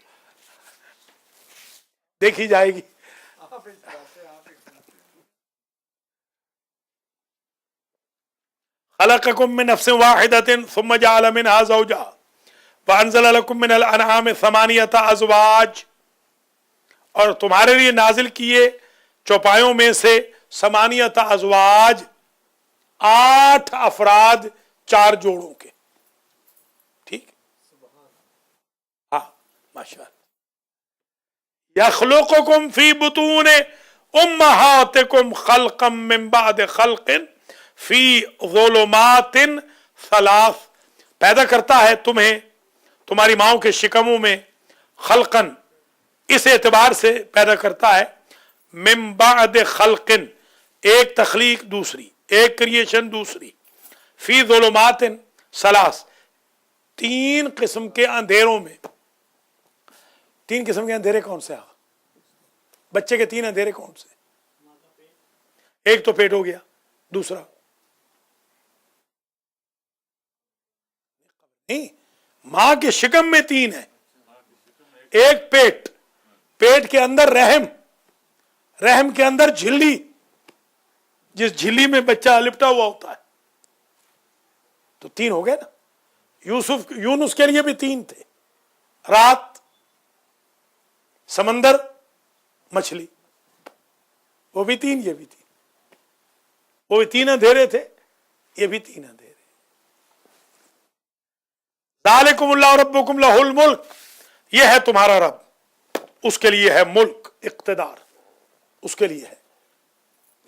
देखी जाएगी। खलक़कुम मिन नफ्सिन वाहिदतिन सुम्मा जअल मिनहा ज़ौजहा व अनज़ल लकुम मिनल अनआम समानियत अज़वाज, और तुम्हारे लिए नाजिल किए चौपायों में से समानियत अज़वाज, 8 अफराद 4 जोड़ों के। ठीक, हाँ माशाअल्लाह। यख़्लुक़ुकुम फ़ी बुतून उम्महातिकुम ख़ल्क़म मिन बअद ख़ल्क़िन फ़ी ज़ुलुमातिन सलास, पैदा करता है तुम्हें तुम्हारी माओ के शिकमों में, खल्कन इस एतबार से पैदा करता है, मिन बअद खल्किन, एक तख्लीक दूसरी, एक क्रिएशन दूसरी, फी ज़ुलुमातिन सलास, 3 किस्म के अंधेरों में, तीन किस्म के अंधेरे कौन से? बच्चे के तीन अंधेरे कौन से? एक तो पेट हो गया, दूसरा नहीं, मां के शिकम में तीन है। एक पेट, पेट के अंदर रहम, रहम के अंदर झिल्ली, जिस झिल्ली में बच्चा लिपटा हुआ होता है, तो तीन हो गए ना। यूनुस के लिए भी तीन थे, रात, समंदर, मछली, वो भी तीन, ये भी तीन, वो भी तीन अंधेरे थे, ये भी तीन अंधेरे। ज़ालिकुमुल्लाहु रब्बुकुम लहुल मुल्क, ये है तुम्हारा रब, उसके लिए है मुल्क, इख्तिदार उसके लिए है,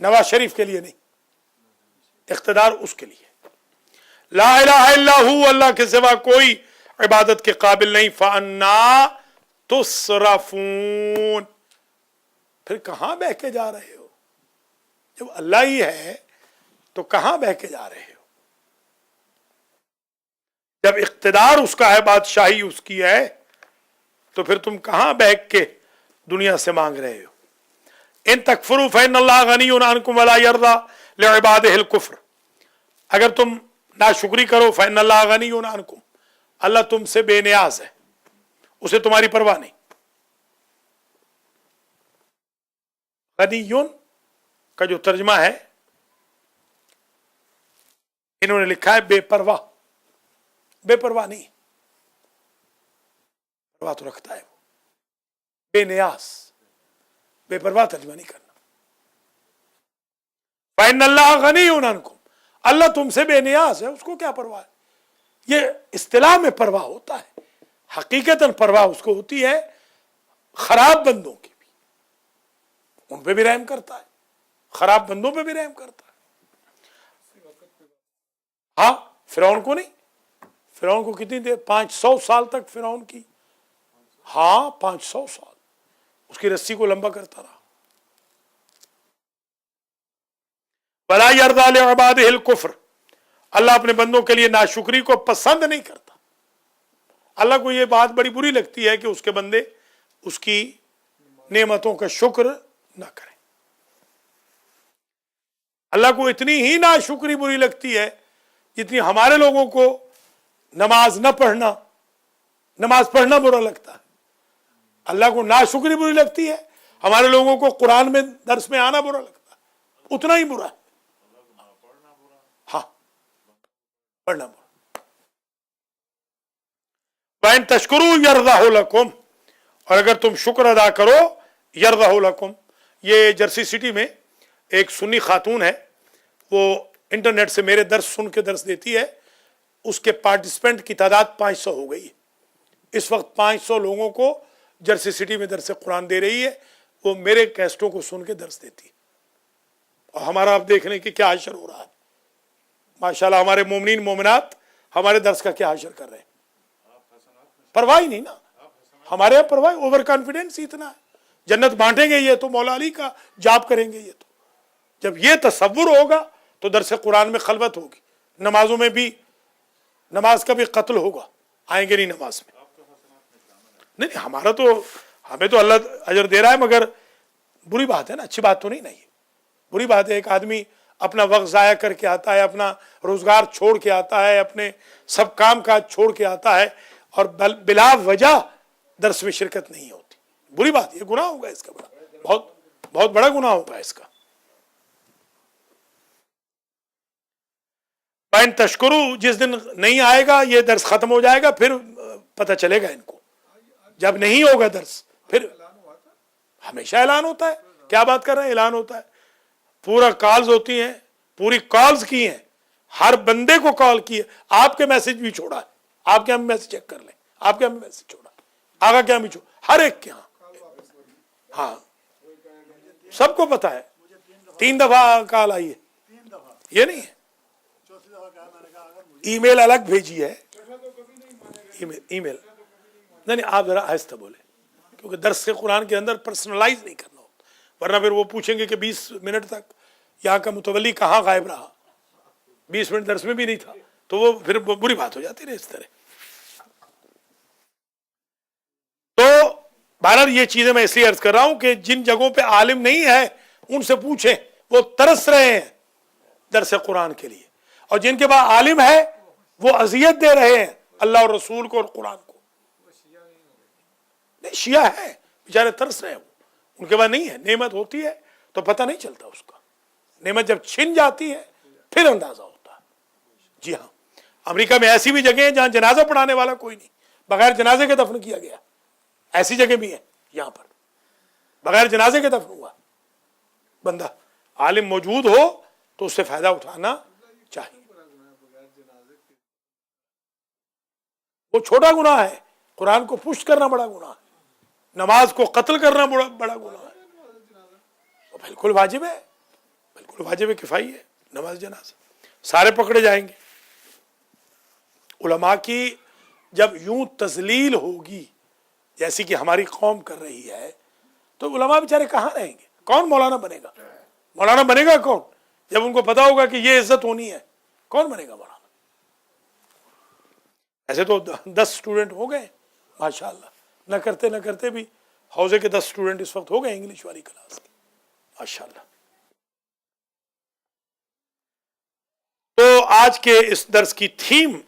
नवाज शरीफ के लिए नहीं, इख्तिदार उसके लिए। ला इलाहा इल्ला हु, अल्लाह के सिवा कोई इबादत के काबिल नहीं। फअन्ना तुसरफून, फिर कहां बह के जा रहे हो? जब अल्लाह ही है तो कहां बह के जा रहे हो? जब इख्तिदार उसका है, बादशाही उसकी है, तो फिर तुम कहां बह के दुनिया से मांग रहे हो? इन तकफुरु फइन्नल्लाह गनियुन अन्कुम वला यर्दा लिइबादिहिल कुफ्र, अगर तुम नाशुक्री करो, फइन्नल्लाह गनियुन अन्कुम, अल्लाह तुमसे बेनियाज है, उसे तुम्हारी परवाह नहीं। गनियुन का जो तर्जमा है, इन्होंने लिखा है बेपरवाह। बेपरवाह नहीं, परवाह तो रखता है वो, बेनियाज, बेपरवाह तर्जमा नहीं करना। फइन्नल्लाह गनियुन अन्कुम, अल्लाह तुमसे बेनियाज है, उसको क्या परवाह है? ये इस्तिलाह में परवाह होता है, हकीकतन परवाह उसको होती है खराब बंदों की भी, उन पे भी रहम करता है, खराब बंदों पे भी रहम करता है। हाँ, फिरौन को नहीं, फिरौन को कितनी देर, 500 साल तक फिरौन की, हाँ 500 साल उसकी रस्सी को लंबा करता रहा। वला यर्दा लिइबादिहिल कुफ्र, अल्लाह अपने बंदों के लिए नाशुक्री को पसंद नहीं करता। अल्लाह को यह बात बड़ी बुरी लगती है कि उसके बंदे उसकी नेमतों का शुक्र ना करें। अल्लाह को इतनी ही नाशुक्री बुरी लगती है जितनी हमारे लोगों को नमाज न पढ़ना, नमाज पढ़ना बुरा लगता है। अल्लाह को नाशुक्री बुरी लगती है, हमारे लोगों को कुरान में दर्स में आना बुरा लगता है, उतना ही बुरा है। हाँ, पढ़ना बुरा। वइन तशकुरू यरज़हु लकुम, और अगर तुम शुक्र अदा करो, यरज़हु लकुम। ये जर्सी सिटी में एक सुन्नी खातून है, वो इंटरनेट से मेरे दर्स सुन के दर्स देती है, उसके पार्टिसिपेंट की तादाद 500 हो गई है। इस वक्त 500 लोगों को जर्सी सिटी में दर्स कुरान दे रही है, वो मेरे कैस्टों को सुन के दर्स देती है। और हमारा आप देखने की क्या असर हो रहा है, माशाल्लाह हमारे मोमिनीन मोमिनात हमारे दर्स का क्या असर कर रहे हैं। परवाह ही नहीं ना, हमारे यहाँ परवाह, ओवर कॉन्फिडेंस इतना है, जन्नत बांटेंगे ये तो मौला अली का जाप करेंगे ये तो। जब ये तसव्वुर होगा तो दर्स कुरान में खलवत होगी, नमाजों में भी, नमाज का भी कत्ल होगा, आएंगे नहीं नमाज में। नहीं, हमारा तो, हमें तो अल्लाह अजर दे रहा है, मगर बुरी बात है ना, अच्छी बात तो नहीं ना ये। बुरी बात है, एक आदमी अपना वक्त ज़ाया करके आता है, अपना रोजगार छोड़ के आता है, अपने सब काम काज छोड़ के आता है, और बिला वजह दर्स में शिरकत नहीं होती। बुरी बात, ये गुनाह होगा इसका, बड़ा बहुत बहुत बड़ा गुनाह होगा इसका। पाइन तशकुरू, जिस दिन नहीं आएगा ये दर्स खत्म हो जाएगा, फिर पता चलेगा इनको। जब नहीं होगा दर्स, फिर हमेशा ऐलान होता है। क्या बात कर रहे हैं, ऐलान होता है, पूरा कॉल्स होती हैं, पूरी कॉल्स की हैं, हर बंदे को कॉल की है, आपके मैसेज भी छोड़ा है, आपके हम मैसेज चेक कर लें, आपके हम मैसेज छोड़ा, आगा क्या भी छोड़ा, हर एक के यहाँ। हाँ, सबको पता है, 3 दफा कॉल आई है, ये नहीं है, ईमेल अलग भेजी है, ईमेल नहीं, आप जरा आहिस्ता बोले, क्योंकि दर्स के कुरान के अंदर पर्सनलाइज नहीं करना होता, वरना फिर वो पूछेंगे कि 20 मिनट तक यहाँ का मुतवल्ली कहाँ गायब रहा, 20 मिनट दर्स में भी नहीं था, तो वो फिर बुरी बात हो जाती है इस तरह। तो बहरहाल ये चीजें मैं इसलिए अर्ज कर रहा हूं कि जिन जगहों पे आलिम नहीं है उनसे पूछें, वो तरस रहे हैं दरस कुरान के लिए, और जिनके पास आलिम है वो अजियत दे रहे हैं अल्लाह और रसूल को और कुरान को। नहीं, शिया है, बेचारे तरस रहे हैं, उनके पास नहीं है। नेमत होती है तो पता नहीं चलता उसका, नेमत जब छिन जाती है फिर अंदाजा होता है। जी हाँ, अमेरिका में ऐसी भी जगह है जहां जनाजा पढ़ाने वाला कोई नहीं, बगैर जनाजे के दफन किया गया। ऐसी जगह भी है यहां पर, बगैर जनाजे के दफन हुआ बंदा। आलिम मौजूद हो तो उससे फायदा उठाना चाहिए। वो छोटा गुनाह है, कुरान को पुष्ट करना बड़ा गुनाह है, नमाज को कत्ल करना बड़ा गुनाह है। वो बिल्कुल वाजिब है, बिल्कुल वाजिब है, किफाई है नमाज जनाजा, सारे पकड़े जाएंगे। उलमा की जब यूं तजलील होगी जैसी कि हमारी कौम कर रही है, तो उलमा बेचारे कहाँ रहेंगे? कौन मौलाना बनेगा? मौलाना बनेगा कौन जब उनको पता होगा कि ये इज्जत होनी है? कौन बनेगा मौलाना? ऐसे तो 10 स्टूडेंट हो गए माशाअल्लाह, न करते भी हौजे के 10 स्टूडेंट इस वक्त हो गए इंग्लिश वाली क्लास के, माशाअल्लाह। तो आज के इस दर्स की थीम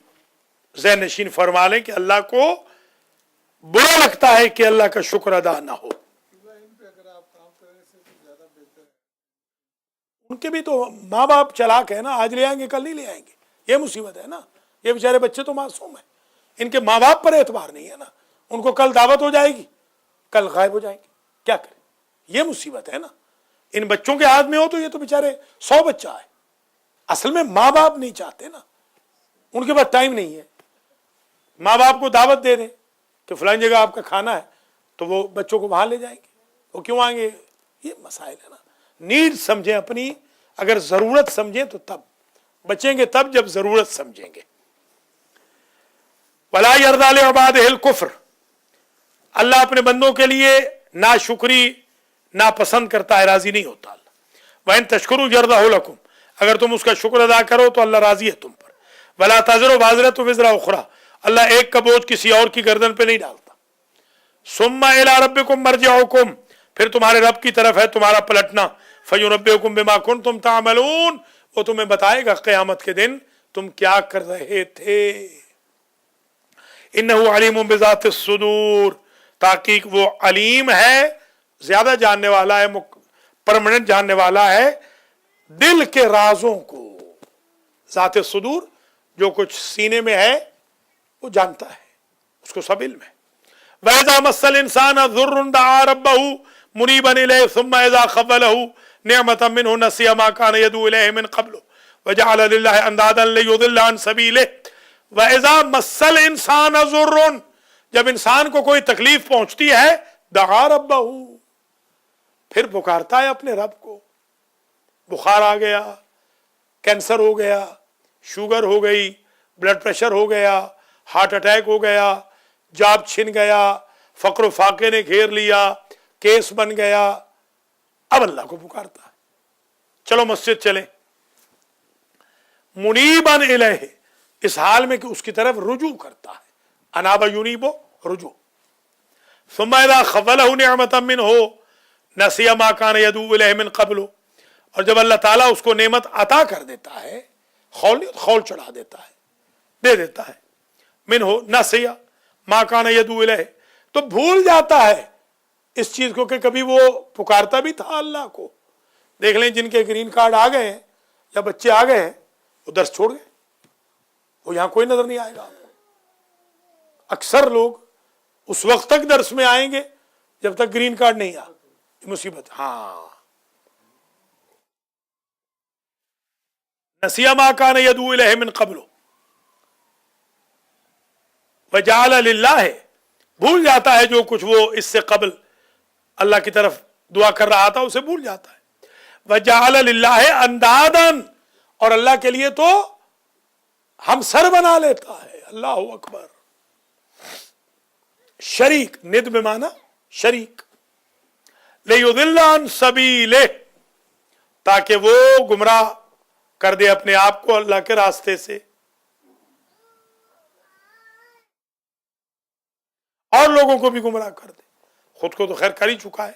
ज़हन नशीन फरमा लें कि अल्लाह को बुरा लगता है कि अल्लाह का शुक्र अदा ना हो। उनके भी तो माँ बाप चलाक है ना, आज ले आएंगे कल नहीं ले आएंगे, ये मुसीबत है ना। ये बेचारे बच्चे तो मासूम है, इनके माँ बाप पर एतबार नहीं है ना, उनको कल दावत हो जाएगी, कल गायब हो जाएंगे, क्या करें? ये मुसीबत है ना। इन बच्चों के हाथ में हो तो ये तो बेचारे 100 बच्चा है। असल में माँ बाप नहीं चाहते ना, उनके पास टाइम नहीं है। माँ बाप को दावत दे दें कि फलानी जगह आपका खाना है, तो वो बच्चों को वहां ले जाएंगे। वो क्यों आएंगे? ये मसाइल है ना। नीड समझें अपनी, अगर जरूरत समझें तो तब बचेंगे, तब जब जरूरत समझेंगे। वला यरदा ले इबादिहिल कुफ्र, अल्लाह अपने बंदों के लिए ना शुक्री ना पसंद करता है, राजी नहीं होता अल्लाह। वइन तशकुरु यरदाहु लकुम, अगर तुम उसका शुक्र अदा करो तो अल्लाह राजी है तुम पर। वला तज़रु वाज़रतु विज़रा उख़रा, अल्लाह एक का बोझ किसी और की गर्दन पे नहीं डालता। सुम्मा इला रब्बिकुम मरजिउकुम, फिर तुम्हारे रब की तरफ है तुम्हारा पलटना। फयुनब्बिउकुम बिमा कुंतुम तामलून, वो तुम्हें बताएगा क़यामत के दिन तुम क्या कर रहे थे। इन्नहु अलीमुम बिज़ातिस सुदूर, ताकीक वो अलीम है, ज्यादा जानने वाला है, परमानेंट जानने वाला है दिल के राजों को। ज़ाते सुदूर, जो कुछ सीने में है वो जानता है, उसको सब इल्म है। वैज़ा मस्सल इंसान ज़ुर्रुन दआ रब्बहु मुनीबन इलैहि सुम्मा इज़ा ख़व्वलहु निअमतन मिन्हु नसिया मा कान यदू इलैहि मिन क़ब्लु वजअल लिल्लाहि अंदादन लियुदिल्ला अन सबीलिहि। वैज़ा मस्सल इंसान ज़ुर्रुन, जब इंसान को कोई तकलीफ पहुंचती है, दआ रब्बहु, फिर पुकारता है अपने रब को। बुखार आ गया, कैंसर हो गया, शुगर हो गई, ब्लड प्रेशर हो गया, हार्ट अटैक हो गया, जॉब छिन गया, फक्र फाके ने घेर लिया, केस बन गया, अब अल्लाह को पुकारता है, चलो मस्जिद चलें। मुनीबन इलैहि, इस हाल में कि उसकी तरफ रुजू करता है। अनाबा युनीबो, रुजू। सुम्मा इज़ा ख़व्वलहु निअमतन मिन्हु नसिया मा कान यदू इलैहि मिन क़ब्लु, और जब अल्लाह ताला उसको नेमत अता कर देता है, खौल चढ़ा देता है, दे देता है, मिन्हु नसिया मा कान यदू इलैहि, तो भूल जाता है इस चीज को कि कभी वो पुकारता भी था अल्लाह को। देख लें जिनके ग्रीन कार्ड आ गए हैं या बच्चे आ गए हैं, वो दर्स छोड़ गए, वो यहां कोई नजर नहीं आएगा आपको। अक्सर लोग उस वक्त तक दर्स में आएंगे जब तक ग्रीन कार्ड नहीं आ, मुसीबत। हाँ, नसिया मा कान यदू इलैहि मिन क़ब्लु वजअल लिल्लाहि, भूल जाता है जो कुछ वो इससे कबल अल्लाह की तरफ दुआ कर रहा था उसे भूल जाता है। वजअल लिल्लाहि अंदादन, और अल्लाह के लिए तो हम सर बना लेता है। अल्लाह अकबर। शरीक, निद में माना शरीक। लियुदिल्ला अन सबीलिहि, ताकि वो गुमराह कर दे अपने आप को अल्लाह के रास्ते से, और लोगों को भी गुमराह कर दे। خود کو تو خیر کر ہی چکا ہے،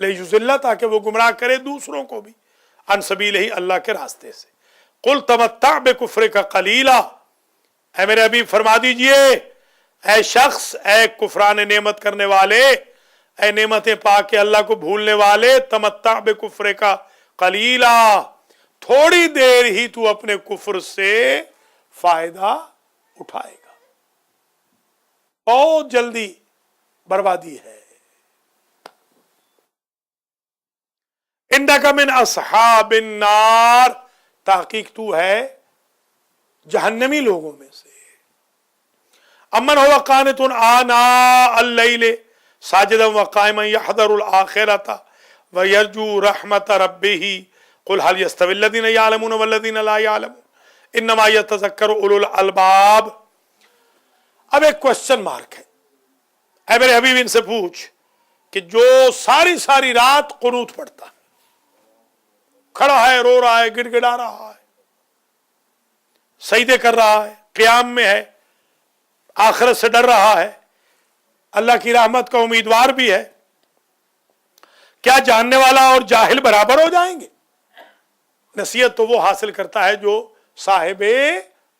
لیجزلہ تاکہ وہ گمراہ کرے دوسروں کو بھی، ان سبیلہ اللہ کے راستے سے۔ قل تمتع بکفرک قلیلا، اے میرے حبیب فرما دیجئے، اے شخص، اے کفران نعمت کرنے والے، اے نعمتیں پا کے اللہ کو بھولنے والے، تمتع بکفرک قلیلا، تھوڑی دیر ہی تو اپنے کفر سے فائدہ اٹھائے گا، بہت جلدی بربادی ہے۔ انک من اصحاب النار، تحقیق تو ہے جہنمی لوگوں میں سے۔ امن هو قانت آناء اللیل ساجدا وقائما یحذر الآخرۃ ویرجو رحمت ربہ قل هل يستوی الذین یعلمون والذین لا یعلمون انما یتذکر اولو الالباب۔ اب ایک کوشچن مارک ہے، اے میرے حبیب ان سے پوچھ کہ جو ساری ساری رات قنوت پڑھتا ہے، کھڑا ہے، رو رہا ہے، گڑ گڑا رہا ہے، سجدے کر رہا ہے، قیام میں ہے، آخرت سے ڈر رہا ہے، اللہ کی رحمت کا امیدوار بھی ہے، کیا جاننے والا اور جاہل برابر ہو جائیں گے؟ نصیحت تو وہ حاصل کرتا ہے جو صاحب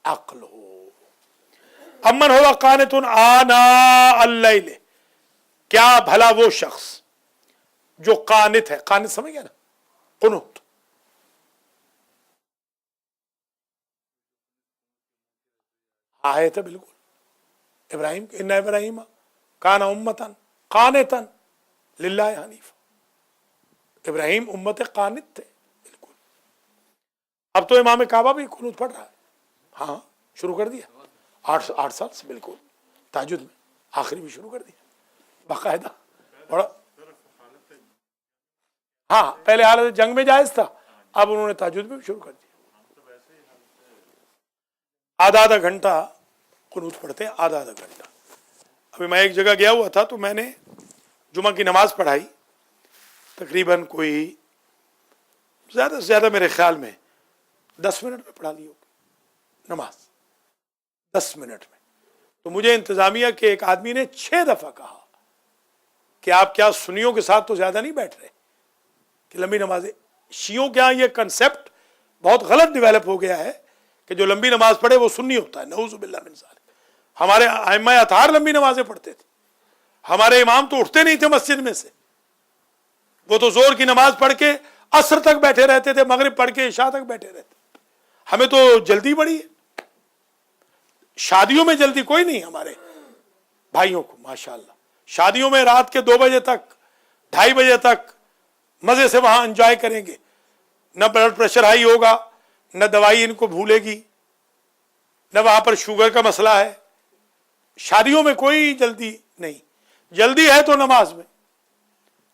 عقل ہو۔ امن ہوا قانت آناء اللیل، کیا بھلا وہ شخص جو قانت ہے، قانت سمجھ گیا نا، قنوت، آیت ہے بالکل، ابراہیم ان ابراہیم کان امتن قانتن للہ حنیفا، ابراہیم امت قانت تھے بالکل۔ اب تو امام کعبہ بھی قنوت پڑھ رہا ہے، ہاں شروع کر دیا 8 سال سے بالکل، تہجد میں آخری بھی شروع کر دیا باقاعدہ، بڑا ہاں پہلے حالت جنگ میں جائز تھا، اب انہوں نے تہجد میں بھی شروع کر دیا، آدھا گھنٹہ قنوت پڑھتے ہیں، آدھا گھنٹہ۔ ابھی میں ایک جگہ گیا ہوا تھا تو میں نے جمعہ کی نماز پڑھائی، تقریباً کوئی زیادہ سے زیادہ میرے خیال میں 10 منٹ میں پڑھا لی ہوگی نماز، 10 منٹ میں۔ تو مجھے انتظامیہ کے ایک آدمی نے 6 دفعہ کہا کہ آپ کیا سنیوں کے ساتھ تو زیادہ نہیں بیٹھ رہے کہ لمبی نمازیں؟ شیعوں کے ہاں یہ کنسپٹ بہت غلط ڈیولپ ہو گیا ہے کہ جو لمبی نماز پڑھے وہ سنی ہوتا ہے، نعوذ باللہ من ذالک۔ ہمارے ائمہ اطہار لمبی نمازیں پڑھتے تھے، ہمارے امام تو اٹھتے نہیں تھے مسجد میں سے، وہ تو زور کی نماز پڑھ کے عصر تک بیٹھے رہتے تھے، مغرب پڑھ کے عشاء تک بیٹھے رہتے۔ ہمیں تو جلدی بڑی ہے، شادیوں میں جلدی کوئی نہیں ہمارے بھائیوں کو، ماشاءاللہ شادیوں میں رات کے 2 بجے تک 2:30 بجے تک مزے سے وہاں انجوائے کریں گے، نہ بلڈ پریشر ہائی ہوگا، نہ دوائی ان کو بھولے گی، نہ وہاں پر شوگر کا مسئلہ ہے۔ شادیوں میں کوئی جلدی نہیں، جلدی ہے تو نماز میں۔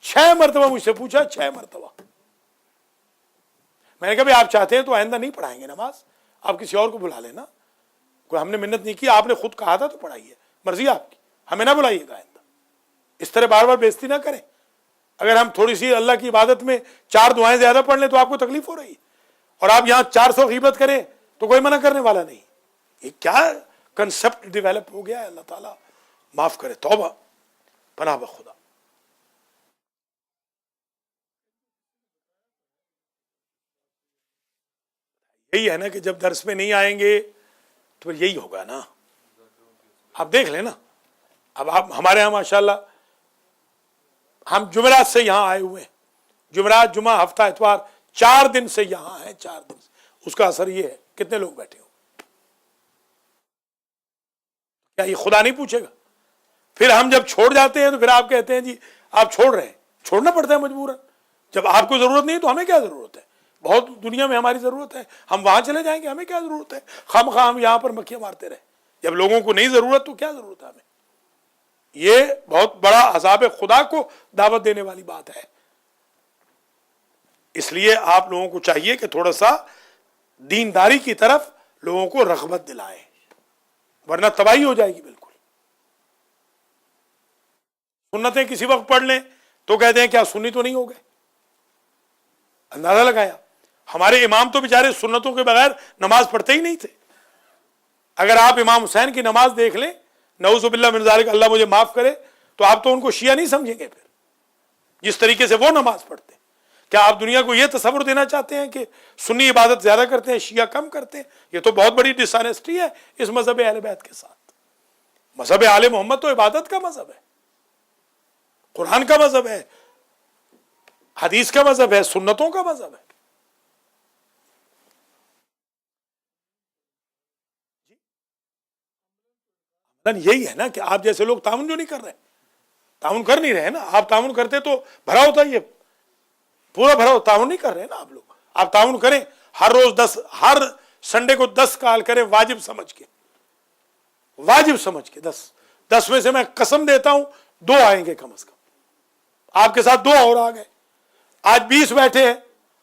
6 مرتبہ مجھ سے پوچھا، 6 مرتبہ میں نے کہا بھی آپ چاہتے ہیں تو آئندہ نہیں پڑھائیں گے نماز، آپ کسی اور کو بلا لینا، کوئی ہم نے منت نہیں کی، آپ نے خود کہا تھا تو پڑھائیے، مرضی آپ کی، ہمیں نہ بلائیے گا آئندہ، اس طرح بار بار بےزتی نہ کریں۔ اگر ہم تھوڑی سی اللہ کی عبادت میں 4 دعائیں زیادہ پڑھ لیں تو آپ کو تکلیف ہو رہی ہے، اور آپ یہاں 400 غیبت کریں تو کوئی منع کرنے والا نہیں۔ یہ کیا کنسپٹ ڈیولپ ہو گیا ہے، اللہ تعالیٰ معاف کرے، توبہ، پناہ بخدا۔ یہی ہے نا کہ جب درس میں نہیں آئیں گے تو پھر یہی ہوگا نا، آپ دیکھ لیں نا۔ اب آپ ہمارے یہاں ماشاءاللہ ہم جمعرات سے یہاں آئے ہوئے ہیں، جمعرات، جمعہ، ہفتہ، اتوار، 4 دن سے یہاں ہیں، 4 دن سے۔ اس کا اثر یہ ہے کتنے لوگ بیٹھے ہو، کیا یہ خدا نہیں پوچھے گا؟ پھر ہم جب چھوڑ جاتے ہیں تو پھر آپ کہتے ہیں جی آپ چھوڑ رہے ہیں، چھوڑنا پڑتا ہے مجبوراً، جب آپ کو ضرورت نہیں ہے تو ہمیں کیا ضرورت ہے؟ بہت دنیا میں ہماری ضرورت ہے، ہم وہاں چلے جائیں گے، ہمیں کیا ضرورت ہے؟ خواہ ہم یہاں پر مکھیاں مارتے رہے، جب لوگوں کو نہیں ضرورت تو کیا ضرورت ہے ہمیں؟ یہ بہت بڑا عذاب خدا کو دعوت دینے والی بات ہے۔ اس لیے آپ لوگوں کو چاہیے کہ تھوڑا سا دینداری کی طرف لوگوں کو رغبت دلائیں، ورنہ تباہی ہو جائے گی بالکل۔ سنتیں کسی وقت پڑھ لیں تو کہتے ہیں کیا سنی تو نہیں ہو گئے؟ اندازہ لگایا، ہمارے امام تو بیچارے سنتوں کے بغیر نماز پڑھتے ہی نہیں تھے۔ اگر آپ امام حسین کی نماز دیکھ لیں، نعوذ باللہ من ذالک، اللہ مجھے معاف کرے، تو آپ تو ان کو شیعہ نہیں سمجھیں گے پھر، جس طریقے سے وہ نماز پڑھتے ہیں۔ کیا آپ دنیا کو یہ تصور دینا چاہتے ہیں کہ سنی عبادت زیادہ کرتے ہیں شیعہ کم کرتے ہیں؟ یہ تو بہت بڑی ڈس آنیسٹی ہے اس مذہب اہل بیت کے ساتھ۔ مذہب آل محمد تو عبادت کا مذہب ہے، قرآن کا مذہب ہے، حدیث کا مذہب ہے، سنتوں کا مذہب ہے۔ یہی ہے نا کہ آپ جیسے لوگ تعاون جو نہیں کر رہے، تعاون کر نہیں رہے نا۔ آپ تعاون کرتے تو بھرا ہوتا، یہ پورا بھرا ہوتا، تعاون نہیں کر رہے نا آپ لوگ۔ آپ تعاون کریں، ہر روز 10، ہر سنڈے کو 10 کال کریں واجب سمجھ کے، واجب سمجھ کے 10 میں سے میں قسم دیتا ہوں 2 آئیں گے کم از کم۔ آپ کے ساتھ 2 اور آ گئے، آج 20 بیٹھے ہیں،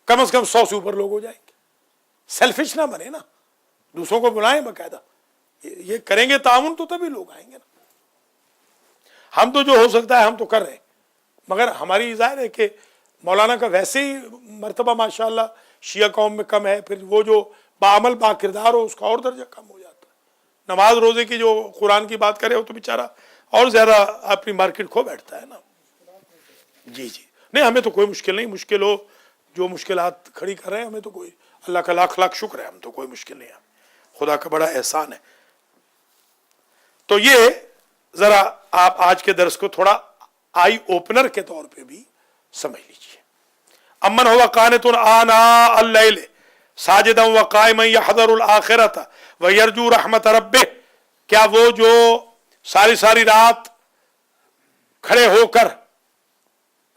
کم از کم 100 سے اوپر لوگ ہو جائیں گے۔ سیلفش نہ بنے نا، دوسروں کو بلائیں باقاعدہ، یہ کریں گے تعاون تو تبھی لوگ آئیں گے نا۔ ہم تو جو ہو سکتا ہے ہم تو کر رہے ہیں، مگر ہماری ظاہر ہے کہ مولانا کا ویسے ہی مرتبہ ماشاءاللہ شیعہ قوم میں کم ہے، پھر وہ جو باعمل با کردار ہو اس کا اور درجہ کم ہو جاتا ہے۔ نماز روزے کی جو قرآن کی بات کرے وہ تو بیچارہ اور زیادہ اپنی مارکیٹ کھو بیٹھتا ہے نا۔ جی نہیں، ہمیں تو کوئی مشکل نہیں، مشکل ہو جو مشکلات کھڑی کر رہے ہیں ہمیں تو کوئی، اللہ کا لاکھ لاکھ شکر ہے، ہم تو کوئی مشکل نہیں ہے، خدا کا بڑا احسان ہے۔ تو یہ ذرا آپ آج کے درس کو تھوڑا آئی اوپنر کے طور پہ بھی سمجھ لیجیے۔ امن ہوا قانت آناء اللیل ساجدا وقائما یحذر الآخرۃ ویرجو رحمت ربہ، کیا وہ جو ساری رات کھڑے ہو کر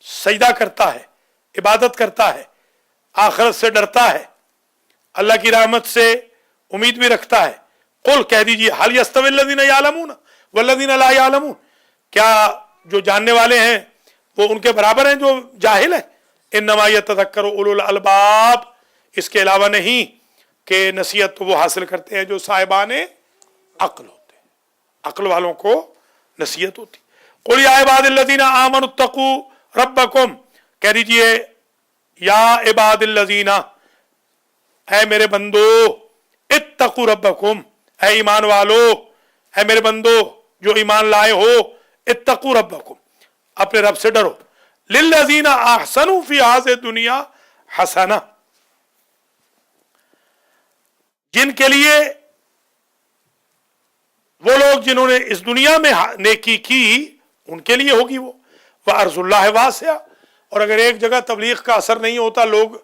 سجدہ کرتا ہے، عبادت کرتا ہے، آخرت سے ڈرتا ہے، اللہ کی رحمت سے امید بھی رکھتا ہے، قل کہہ دیجیے هل یستوی الذین یعلمون والذین لا یعلمون، کیا جو جاننے والے ہیں وہ ان کے برابر ہیں جو جاہل ہیں؟ انما یتذکر اولو الالباب، اس کے علاوہ نہیں کہ نصیحت تو وہ حاصل کرتے ہیں جو صاحبان عقل ہوتے ہیں، عقل والوں کو نصیحت ہوتی۔ قل یا عباد الذین آمنوا اتقوا ربکم، کہہ دیجیے یا عباد الذین، اے میرے بندو، اتقوا ربکم، اے ایمان والو، اے میرے بندو جو ایمان لائے ہو، اتقوا ربکم، اپنے رب سے ڈرو، للذین احسنوا فی ہذہ الدنیا حسنہ، جن کے لیے وہ لوگ جنہوں نے اس دنیا میں نیکی کی ان کے لیے ہوگی وہ، وارض اللہ واسعہ، اور اگر ایک جگہ تبلیغ کا اثر نہیں ہوتا، لوگ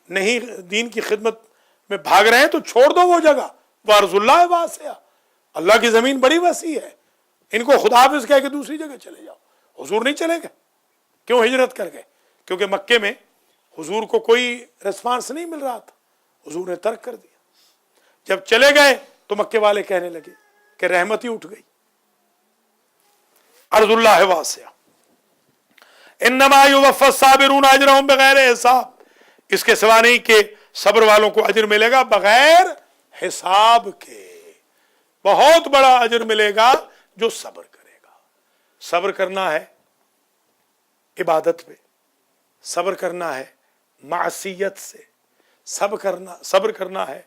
نہیں دین کی خدمت میں بھاگ رہے ہیں تو چھوڑ دو وہ جگہ، وارض اللہ واسعہ، اللہ کی زمین بڑی وسیع ہے، ان کو خدا حافظ کہہ کے دوسری جگہ چلے جاؤ۔ حضور نہیں چلے گئے، کیوں ہجرت کر گئے؟ کیونکہ مکے میں حضور کو کوئی ریسپانس نہیں مل رہا تھا، حضور نے ترک کر دیا۔ جب چلے گئے تو مکے والے کہنے لگے کہ رحمت ہی اٹھ گئی۔ ارض اللہ واسعہ، انما یوفی الصابرون اجرهم بغیر حساب، اس کے سوا نہیں کہ صبر والوں کو اجر ملے گا بغیر حساب کے، بہت بڑا اجر ملے گا جو صبر کرے گا۔ صبر کرنا ہے عبادت پہ، صبر کرنا ہے معصیت سے، صبر کرنا ہے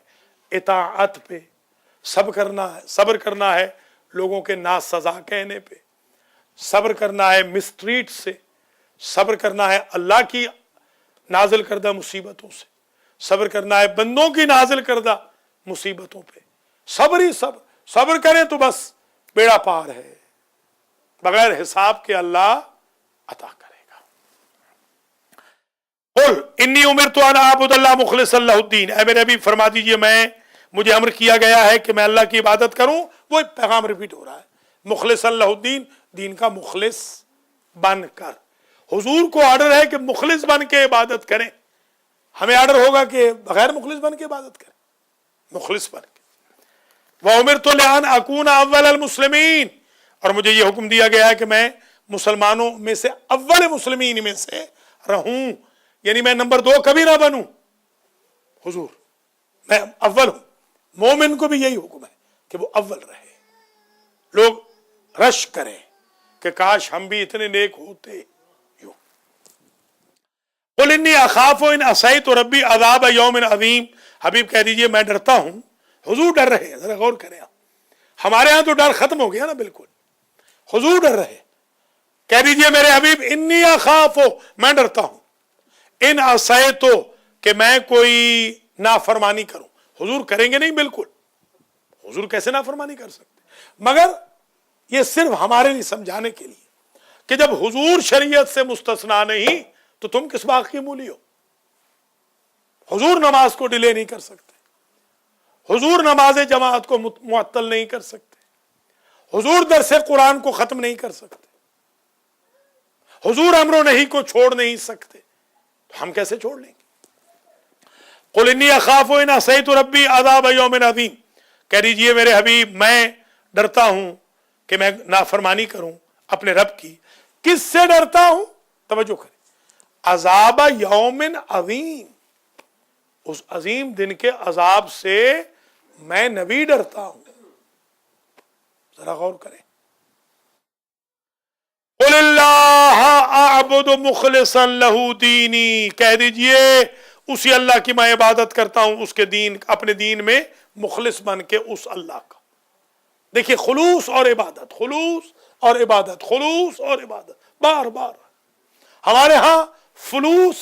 اطاعت پہ، صبر کرنا ہے لوگوں کے ناسزا کہنے پہ، صبر کرنا ہے مسٹریٹ سے، صبر کرنا ہے اللہ کی نازل کردہ مصیبتوں سے، صبر کرنا ہے بندوں کی نازل کردہ مصیبتوں پہ، صبر ہی صبر کریں تو بس بیڑا پار ہے، بغیر حساب کے اللہ عطا کرے گا۔ قل انی امرت ان اعبد اللہ مخلصا لہ الدین، اے میرے نبی فرما دیجئے مجھے امر کیا گیا ہے کہ میں اللہ کی عبادت کروں، وہ پیغام ریپیٹ ہو رہا ہے، مخلصا لہ الدین، دین کا مخلص بن کر۔ حضور کو آرڈر ہے کہ مخلص بن کے عبادت کریں، ہمیں آرڈر ہوگا کہ بغیر مخلص بن کے عبادت کریں، مخلص بن کے۔ وَأُمِرْتُ لِأَنْ أَكُونَ أَوَّلَ الْمُسْلِمِينَ، اور مجھے یہ حکم دیا گیا ہے کہ میں مسلمانوں میں سے اول مسلمین میں سے رہوں، یعنی میں نمبر 2 کبھی نہ بنوں، حضور میں اول ہوں۔ مومن کو بھی یہی حکم ہے کہ وہ اول رہے، لوگ رش کریں کہ کاش ہم بھی اتنے نیک ہوتے۔ قل انی اخاف ان عصیت ربی عذاب یوم عظیم، حبیب کہہ دیجئے میں ڈرتا ہوں، حضور ڈر رہے ہیں، ذرا غور کریں آپ، ہمارے ہاں تو ڈر ختم ہو گیا نا بالکل، حضور ڈر رہے کہہ دیجئے میرے حبیب انی اخاف، میں ڈرتا ہوں، ان عصیتو، کہ میں کوئی نافرمانی کروں۔ حضور کریں گے نہیں، بالکل، حضور کیسے نافرمانی کر سکتے، مگر یہ صرف ہمارے لیے سمجھانے کے لیے کہ جب حضور شریعت سے مستثنا نہیں تو تم کس بات کی مولی ہو۔ حضور نماز کو ڈیلے نہیں کر سکتے، حضور نماز جماعت کو معطل نہیں کر سکتے، حضور درس قرآن کو ختم نہیں کر سکتے، حضور امر و نہی کو چھوڑ نہیں سکتے، تو ہم کیسے چھوڑ لیں گے؟ قل انی اخاف ان عصیت ربی عذاب یوم عظیم، کہہ دیجئے میرے حبیب میں ڈرتا ہوں کہ میں نافرمانی کروں اپنے رب کی۔ کس سے ڈرتا ہوں؟ توجہ کریں، عذاب یوم عظیم، اس عظیم دن کے عذاب سے میں نبی ڈرتا ہوں۔ ذرا غور کریں، قل اللہ اعبد مخلصا لہ دینی، کہہ دیجئے اسی اللہ کی میں عبادت کرتا ہوں، اس کے دین، اپنے دین میں مخلص بن کے اس اللہ کا۔ دیکھیے خلوص اور عبادت، خلوص اور عبادت، خلوص اور عبادت، بار بار۔ ہمارے ہاں فلوس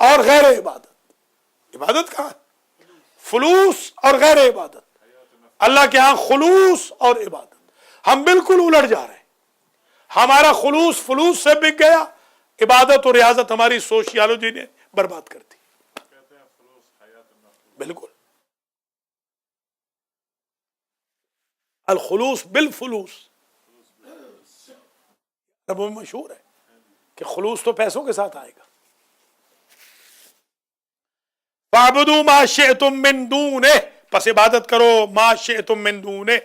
اور غیر عبادت، عبادت کہاں ہے؟ فلوس اور غیر عبادت، اللہ کے ہاں خلوص اور عبادت۔ ہم بالکل الٹ جا رہے ہیں، ہمارا خلوص فلوس سے بک گیا، عبادت اور ریاضت ہماری سوشیالوجی نے برباد کر دی۔ بالکل، الخلوص بالفلوس، عربوں میں مشہور ہے کہ خلوص تو پیسوں کے ساتھ آئے گا۔ فَاعْبُدُوا مَا شِئْتُم مِّن دُونِهِ، پس عبادت کرو ما شئتم من دونہ،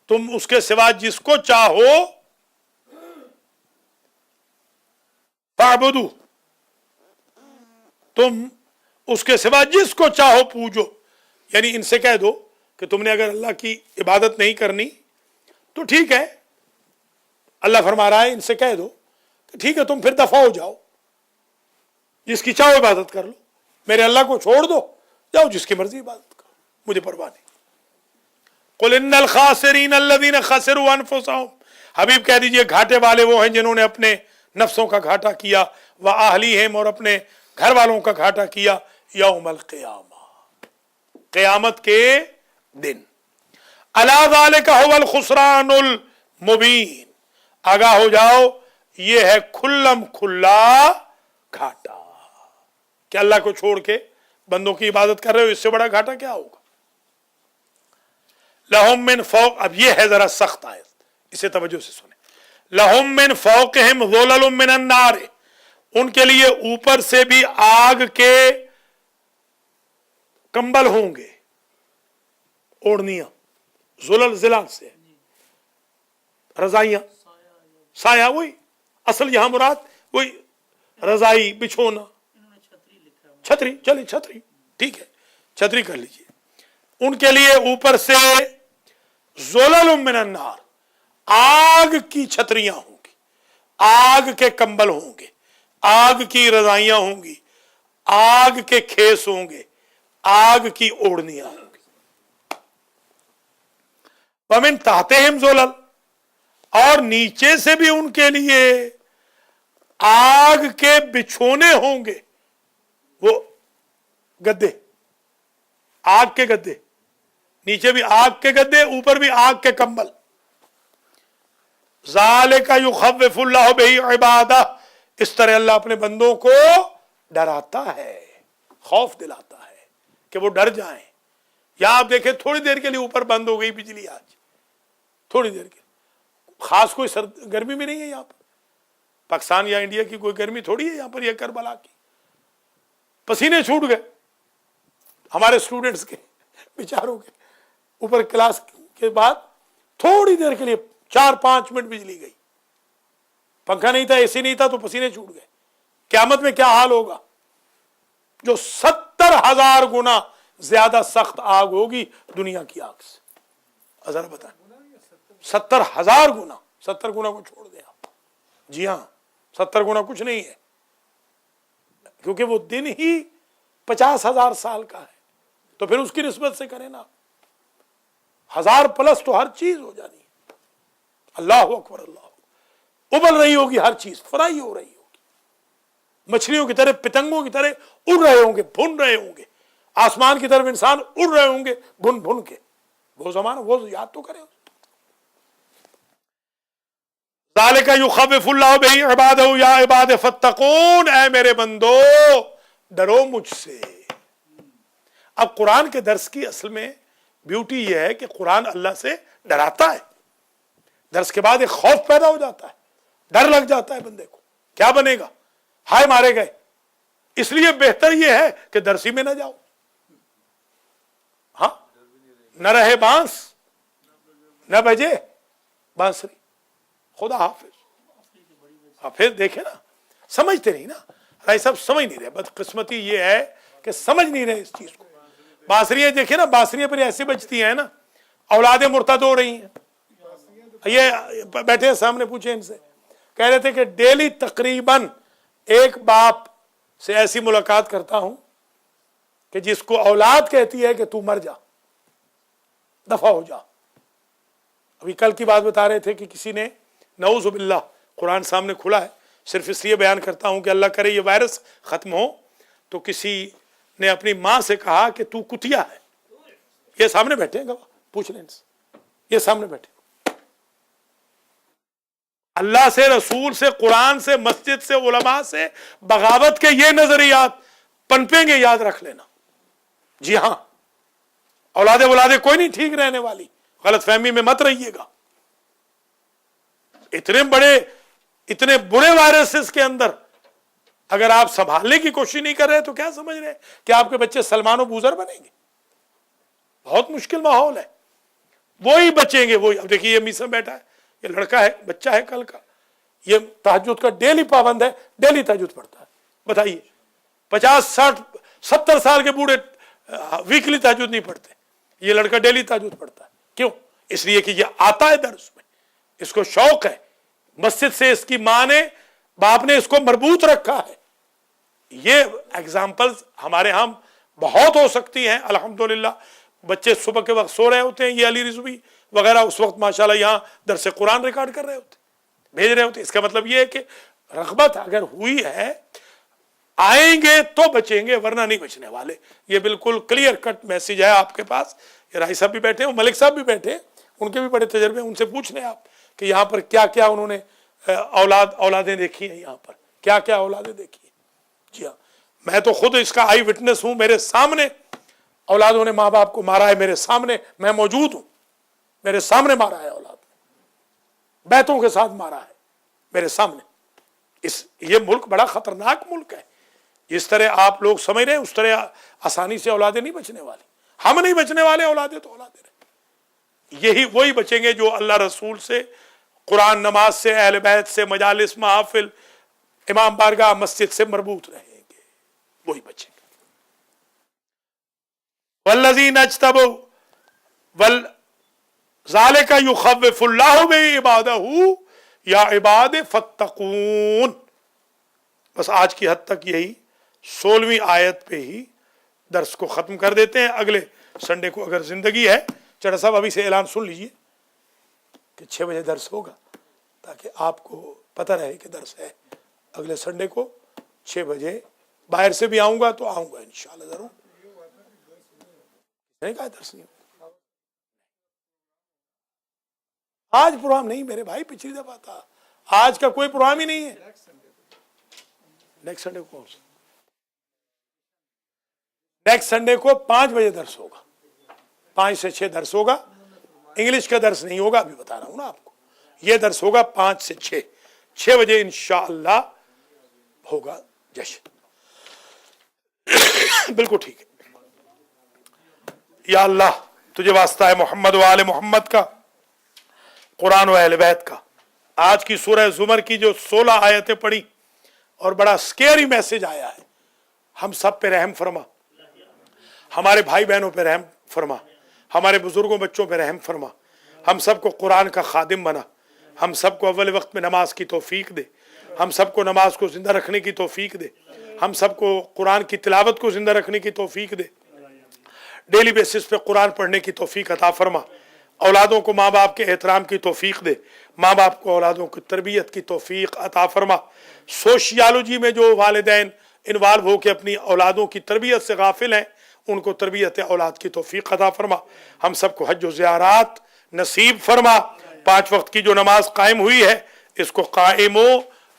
تم اس کے سوا جس کو چاہو، فَاعْبُدُوا، تم اس کے سوا جس کو چاہو پوجو، یعنی ان سے کہہ دو کہ تم نے اگر اللہ کی عبادت نہیں کرنی تو ٹھیک ہے، اللہ فرما رہا ہے ان سے کہہ دو کہ ٹھیک ہے تم پھر دفع ہو جاؤ، جس کی چاہو عبادت کر لو، میرے اللہ کو چھوڑ دو، جاؤ جس کی مرضی عبادت کرو، مجھے پرواہ نہیں۔ قل ان الخاسرین الذین خسروا انفسهم، حبیب کہہ دیجئے گھاٹے والے وہ ہیں جنہوں نے اپنے نفسوں کا گھاٹا کیا، واہلیہم، اور اپنے گھر والوں کا گھاٹا کیا، یوم القیامہ، قیامت کے دن۔ الا ذالک هو الخسران المبین، آگاہ ہو جاؤ یہ ہے کھلم کھلا گھاٹا، کہ اللہ کو چھوڑ کے بندوں کی عبادت کر رہے ہو، اس سے بڑا گھاٹا کیا ہوگا؟ لہم من فوق، اب یہ ہے ذرا سخت آیت، اسے توجہ سے سنیں۔ لہم من فوقہم ظلل من النار، ان کے لیے اوپر سے بھی آگ کے کمبل ہوں گے، اوڑھنیاں، ظلل ظلال سے رضائیاں، سایہ، وہی اصل یہاں مراد وہی رضائی، بچھونا، چھتری، چلیے چھتری ٹھیک ہے، چھتری کر لیجئے، ان کے لیے اوپر سے ظلل من النار، آگ کی چھتریاں ہوں گی، آگ کے کمبل ہوں گے، آگ کی رضائیاں ہوں گی، آگ کے کھیس ہوں گے، آگ کی اوڑھنیاں ہوں گی۔ ومن تحتہم ظلل، اور نیچے سے بھی ان کے لیے آگ کے بچھونے ہوں گے، وہ گدے، آگ کے گدے، نیچے بھی آگ کے گدے، اوپر بھی آگ کے کمبل۔ ذالک یخوف اللہ بہ عبادہ، اس طرح اللہ اپنے بندوں کو ڈراتا ہے، خوف دلاتا ہے کہ وہ ڈر جائیں۔ یہاں آپ دیکھیں تھوڑی دیر کے لیے اوپر بند ہو گئی بجلی، آج تھوڑی دیر کے، خاص کوئی گرمی بھی نہیں ہے یہاں پر، پاکستان یا انڈیا کی کوئی گرمی تھوڑی ہے یہاں پر، یہ کربلا کی، پسینے چھوٹ گئے ہمارے اسٹوڈنٹس کے بیچاروں کے، اوپر کلاس کے بعد تھوڑی دیر کے لیے 4-5 منٹ بجلی گئی، پنکھا نہیں تھا، اے سی نہیں تھا، تو پسینے چھوٹ گئے۔ قیامت میں کیا حال ہوگا؟ جو 70,000 گنا زیادہ سخت آگ ہوگی دنیا کی آگ سے، ذرا بتائیں، 70,000 گنا، 70 گنا کو چھوڑ دیں آپ، جی ہاں 70 گنا کچھ نہیں ہے، کیونکہ وہ دن ہی 50,000 سال کا ہے، تو پھر اس کی نسبت سے کریں نا، 1000 پلس تو ہر چیز ہو جانی ہے، अल्लाह अकबर, अल्लाह। उबल रही होगी हर चीज, फ्राई हो रही होगी, मछलियों की तरह, पतंगों की तरह उड़ रहे होंगे, भुन रहे होंगे, आसमान की तरफ इंसान उड़ रहे होंगे भुन भुन के। वो जमाना, वो याद तो करें। ज़ालिका युख़व्विफ़ुल्लाहु बिही इबादहू या इबाद फत्तकून, ऐ मेरे बंदो डरो मुझसे। अब कुरान के दर्स की असल में ब्यूटी यह है कि कुरान अल्लाह से डराता है। दर्स के बाद एक खौफ पैदा हो जाता है, डर लग जाता है बंदे को, क्या बनेगा, हाय मारे गए। इसलिए बेहतर यह है कि दरसी में ना जाओ। हाँ, न रहे बांस न बजे बांसुरी, खुदा हाफिज। हाँ, फिर देखे ना, समझते नहीं ना, राय साहब समझ नहीं रहे। बदकिस्मती ये है कि समझ नहीं रहे इस चीज को। बांसुरियां देखे ना, बांसुरियां पर ऐसे बजती हैं ना, औलादे मुर्तद हो रही हैं। ये बैठे हैं सामने, पूछे इनसे, कह रहे थे कि डेली तकरीबन एक बाप से ऐसी मुलाकात करता हूं कि जिसको औलाद कहती है कि तू मर जा, दफा हो जा। अभी कल की बात बता रहे थे कि किसी ने, नऊज़ु बिल्लाह, कुरान सामने खुला है, सिर्फ इसलिए बयान करता हूं कि अल्लाह करे ये वायरस खत्म हो, तो किसी ने अपनी मां से कहा कि तू कुतिया है। ये सामने बैठे हैं गवाह, पूछ लें इनसे, ये सामने बैठे। अल्लाह से, रसूल से, कुरान से, मस्जिद से, उलमा से बगावत के ये नजरियात पनपेंगे, याद रख लेना। जी हां, औलादे औलादे कोई नहीं ठीक रहने वाली, गलत फहमी में मत रहिएगा। इतने बुरे वायरसेस के अंदर अगर आप संभालने की कोशिश नहीं कर रहे तो क्या समझ रहे कि आपके बच्चे सलमान और बूजर बनेंगे? बहुत मुश्किल माहौल है। वो ही बचेंगे, वो ही। अब देखिए ये मिसर बैठा है, ये लड़का है, बच्चा है कल का, ये तहज्जुद का डेली पाबंद है, डेली तहज्जुद पढ़ता है। बताइए 50, 60, 70 साल के बूढ़े वीकली तहज्जुद नहीं पढ़ते, ये लड़का डेली तहज्जुद पढ़ता है। क्यों? इसलिए कि ये आता है दर्स में, इसको शौक है, मस्जिद से इसकी मां ने, बाप ने इसको मरबूत रखा है। ये एग्जाम्पल्स हमारे यहां बहुत हो सकती हैं अल्हम्दुलिल्लाह। बच्चे सुबह के वक्त सो रहे होते हैं, ये अली रिजवी वगैरह उस वक्त माशाल्लाह यहां दर्स कुरान रिकॉर्ड कर रहे होते, भेज रहे होते। इसका मतलब ये है कि रग़बत अगर हुई है, आएंगे तो बचेंगे, वरना नहीं बचने वाले। ये बिल्कुल क्लियर कट मैसेज है आपके पास। ये राय साहब भी बैठे हैं, मलिक साहब भी बैठे हैं, उनके भी बड़े तजर्बे, उनसे पूछ लें आप कि यहाँ पर क्या क्या उन्होंने औलादें देखी हैं, यहाँ पर क्या क्या औलादें देखी हैं। जी हाँ, मैं तो खुद इसका आई विटनेस हूँ। मेरे सामने औलादों ने माँ बाप को मारा है, मेरे सामने, मैं मौजूद हूँ, मेरे सामने मारा है औलाद ने, बैतों के साथ मारा है मेरे सामने। ये मुल्क बड़ा खतरनाक मुल्क है। जिस तरह आप लोग समझ रहे हैं उस तरह आसानी से औलादें नहीं बचने वाली। हम नहीं बचने वाले, औलादें तो औलादें रहे। यही वही बचेंगे जो अल्लाह रसूल से, कुरान, नमाज से, अहले बैत से, मजालिस, महफिल, इमाम बारगाह, मस्जिद से मरबूत रहेंगे, वही बचेंगे। वल्लज़ीना इज्तबू वल ज़ालिका युख़व्विफ़ुल्लाहु बिही इबादहू या इबाद फत्तकून। बस आज की हद तक यही 16वीं आयत पे ही दर्स को खत्म कर देते हैं। अगले संडे को अगर जिंदगी है, चढ़ा साहब अभी से ऐलान सुन लीजिए कि 6 बजे दर्स होगा, ताकि आपको पता रहे कि दर्स है। अगले संडे को 6 बजे, बाहर से भी आऊंगा तो आऊंगा इंशाल्लाह जरूर। नहीं कहा दर्स नहीं, आज प्रोग्राम नहीं मेरे भाई, पिछली दफा था, आज का कोई प्रोग्राम ही नहीं है। नेक्स्ट संडे को, नेक्स्ट संडे को 5 बजे दर्स होगा, 5 से 6 दर्स होगा। इंग्लिश का दर्स नहीं होगा, अभी बता रहा हूं ना आपको। यह दर्स होगा 5 से 6 बजे इंशाअल्लाह होगा जश्न। बिल्कुल ठीक है। या अल्लाह, तुझे वास्ता है मोहम्मद व आले मोहम्मद का, कुरान व अहले बैत का। आज की सूरह जुमर की जो 16 आयतें पढ़ी और बड़ा स्केरी मैसेज आया है, हम सब पे रहम फरमा, हमारे भाई बहनों पे रहम फरमा, हमारे बुजुर्गों बच्चों पे रहम फरमा, हम सबको कुरान का खादिम बना, हम सबको अव्वल वक्त में नमाज की तौफीक दे, हम सबको नमाज को जिंदा रखने की तौफीक दे, हम सबको कुरान की तिलावत को जिंदा रखने की तौफीक दे, डेली बेसिस पे कुरान पढ़ने की तौफीक अता फरमा। औलादों को माँ बाप के एहतराम की तौफीक दे, माँ बाप को औलादों की तरबियत की तौफीक अता फरमा। सोशियोलॉजी में जो वालिदैन इन्वॉल्व होकर अपनी औलादों की तरबियत से गाफिल हैं, उनको तरबियत औलाद की तौफीक अता फरमा। हम सबको हज व ज़ियारात नसीब फरमा। 5 वक्त की जो नमाज कायम हुई है इसको कायमो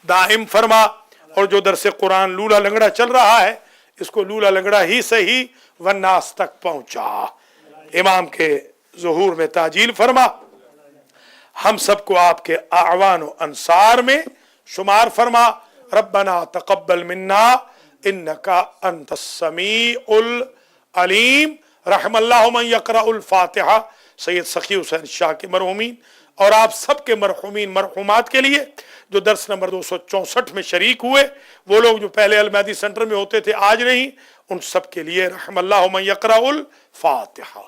दाइम फरमा, और जो दरस कुरान लूला लंगड़ा चल रहा है इसको लूला लंगड़ा ही सही वन्नास तक पहुंचा। इमाम के ज़ुहूर में ताजील फरमा। हम सबको आपके आवान व अंसार में शुमार फरमा। रब्बना तक़ब्बल मिन्ना इन्नका अंतस समीउल अलीम। रहमल्लाहु मन यक़रउल फातिहा। सैयद सखी हुसैन शाह के मरहूमीन और आप सबके मरहूमीन मरहूमात के लिए जो दर्स नंबर 264 में शरीक हुए, वो लोग जो पहले अल मेहदी सेंटर में होते थे आज नहीं, उन सब के लिए रहमल्लाहु मन यक़रउल फातिहा।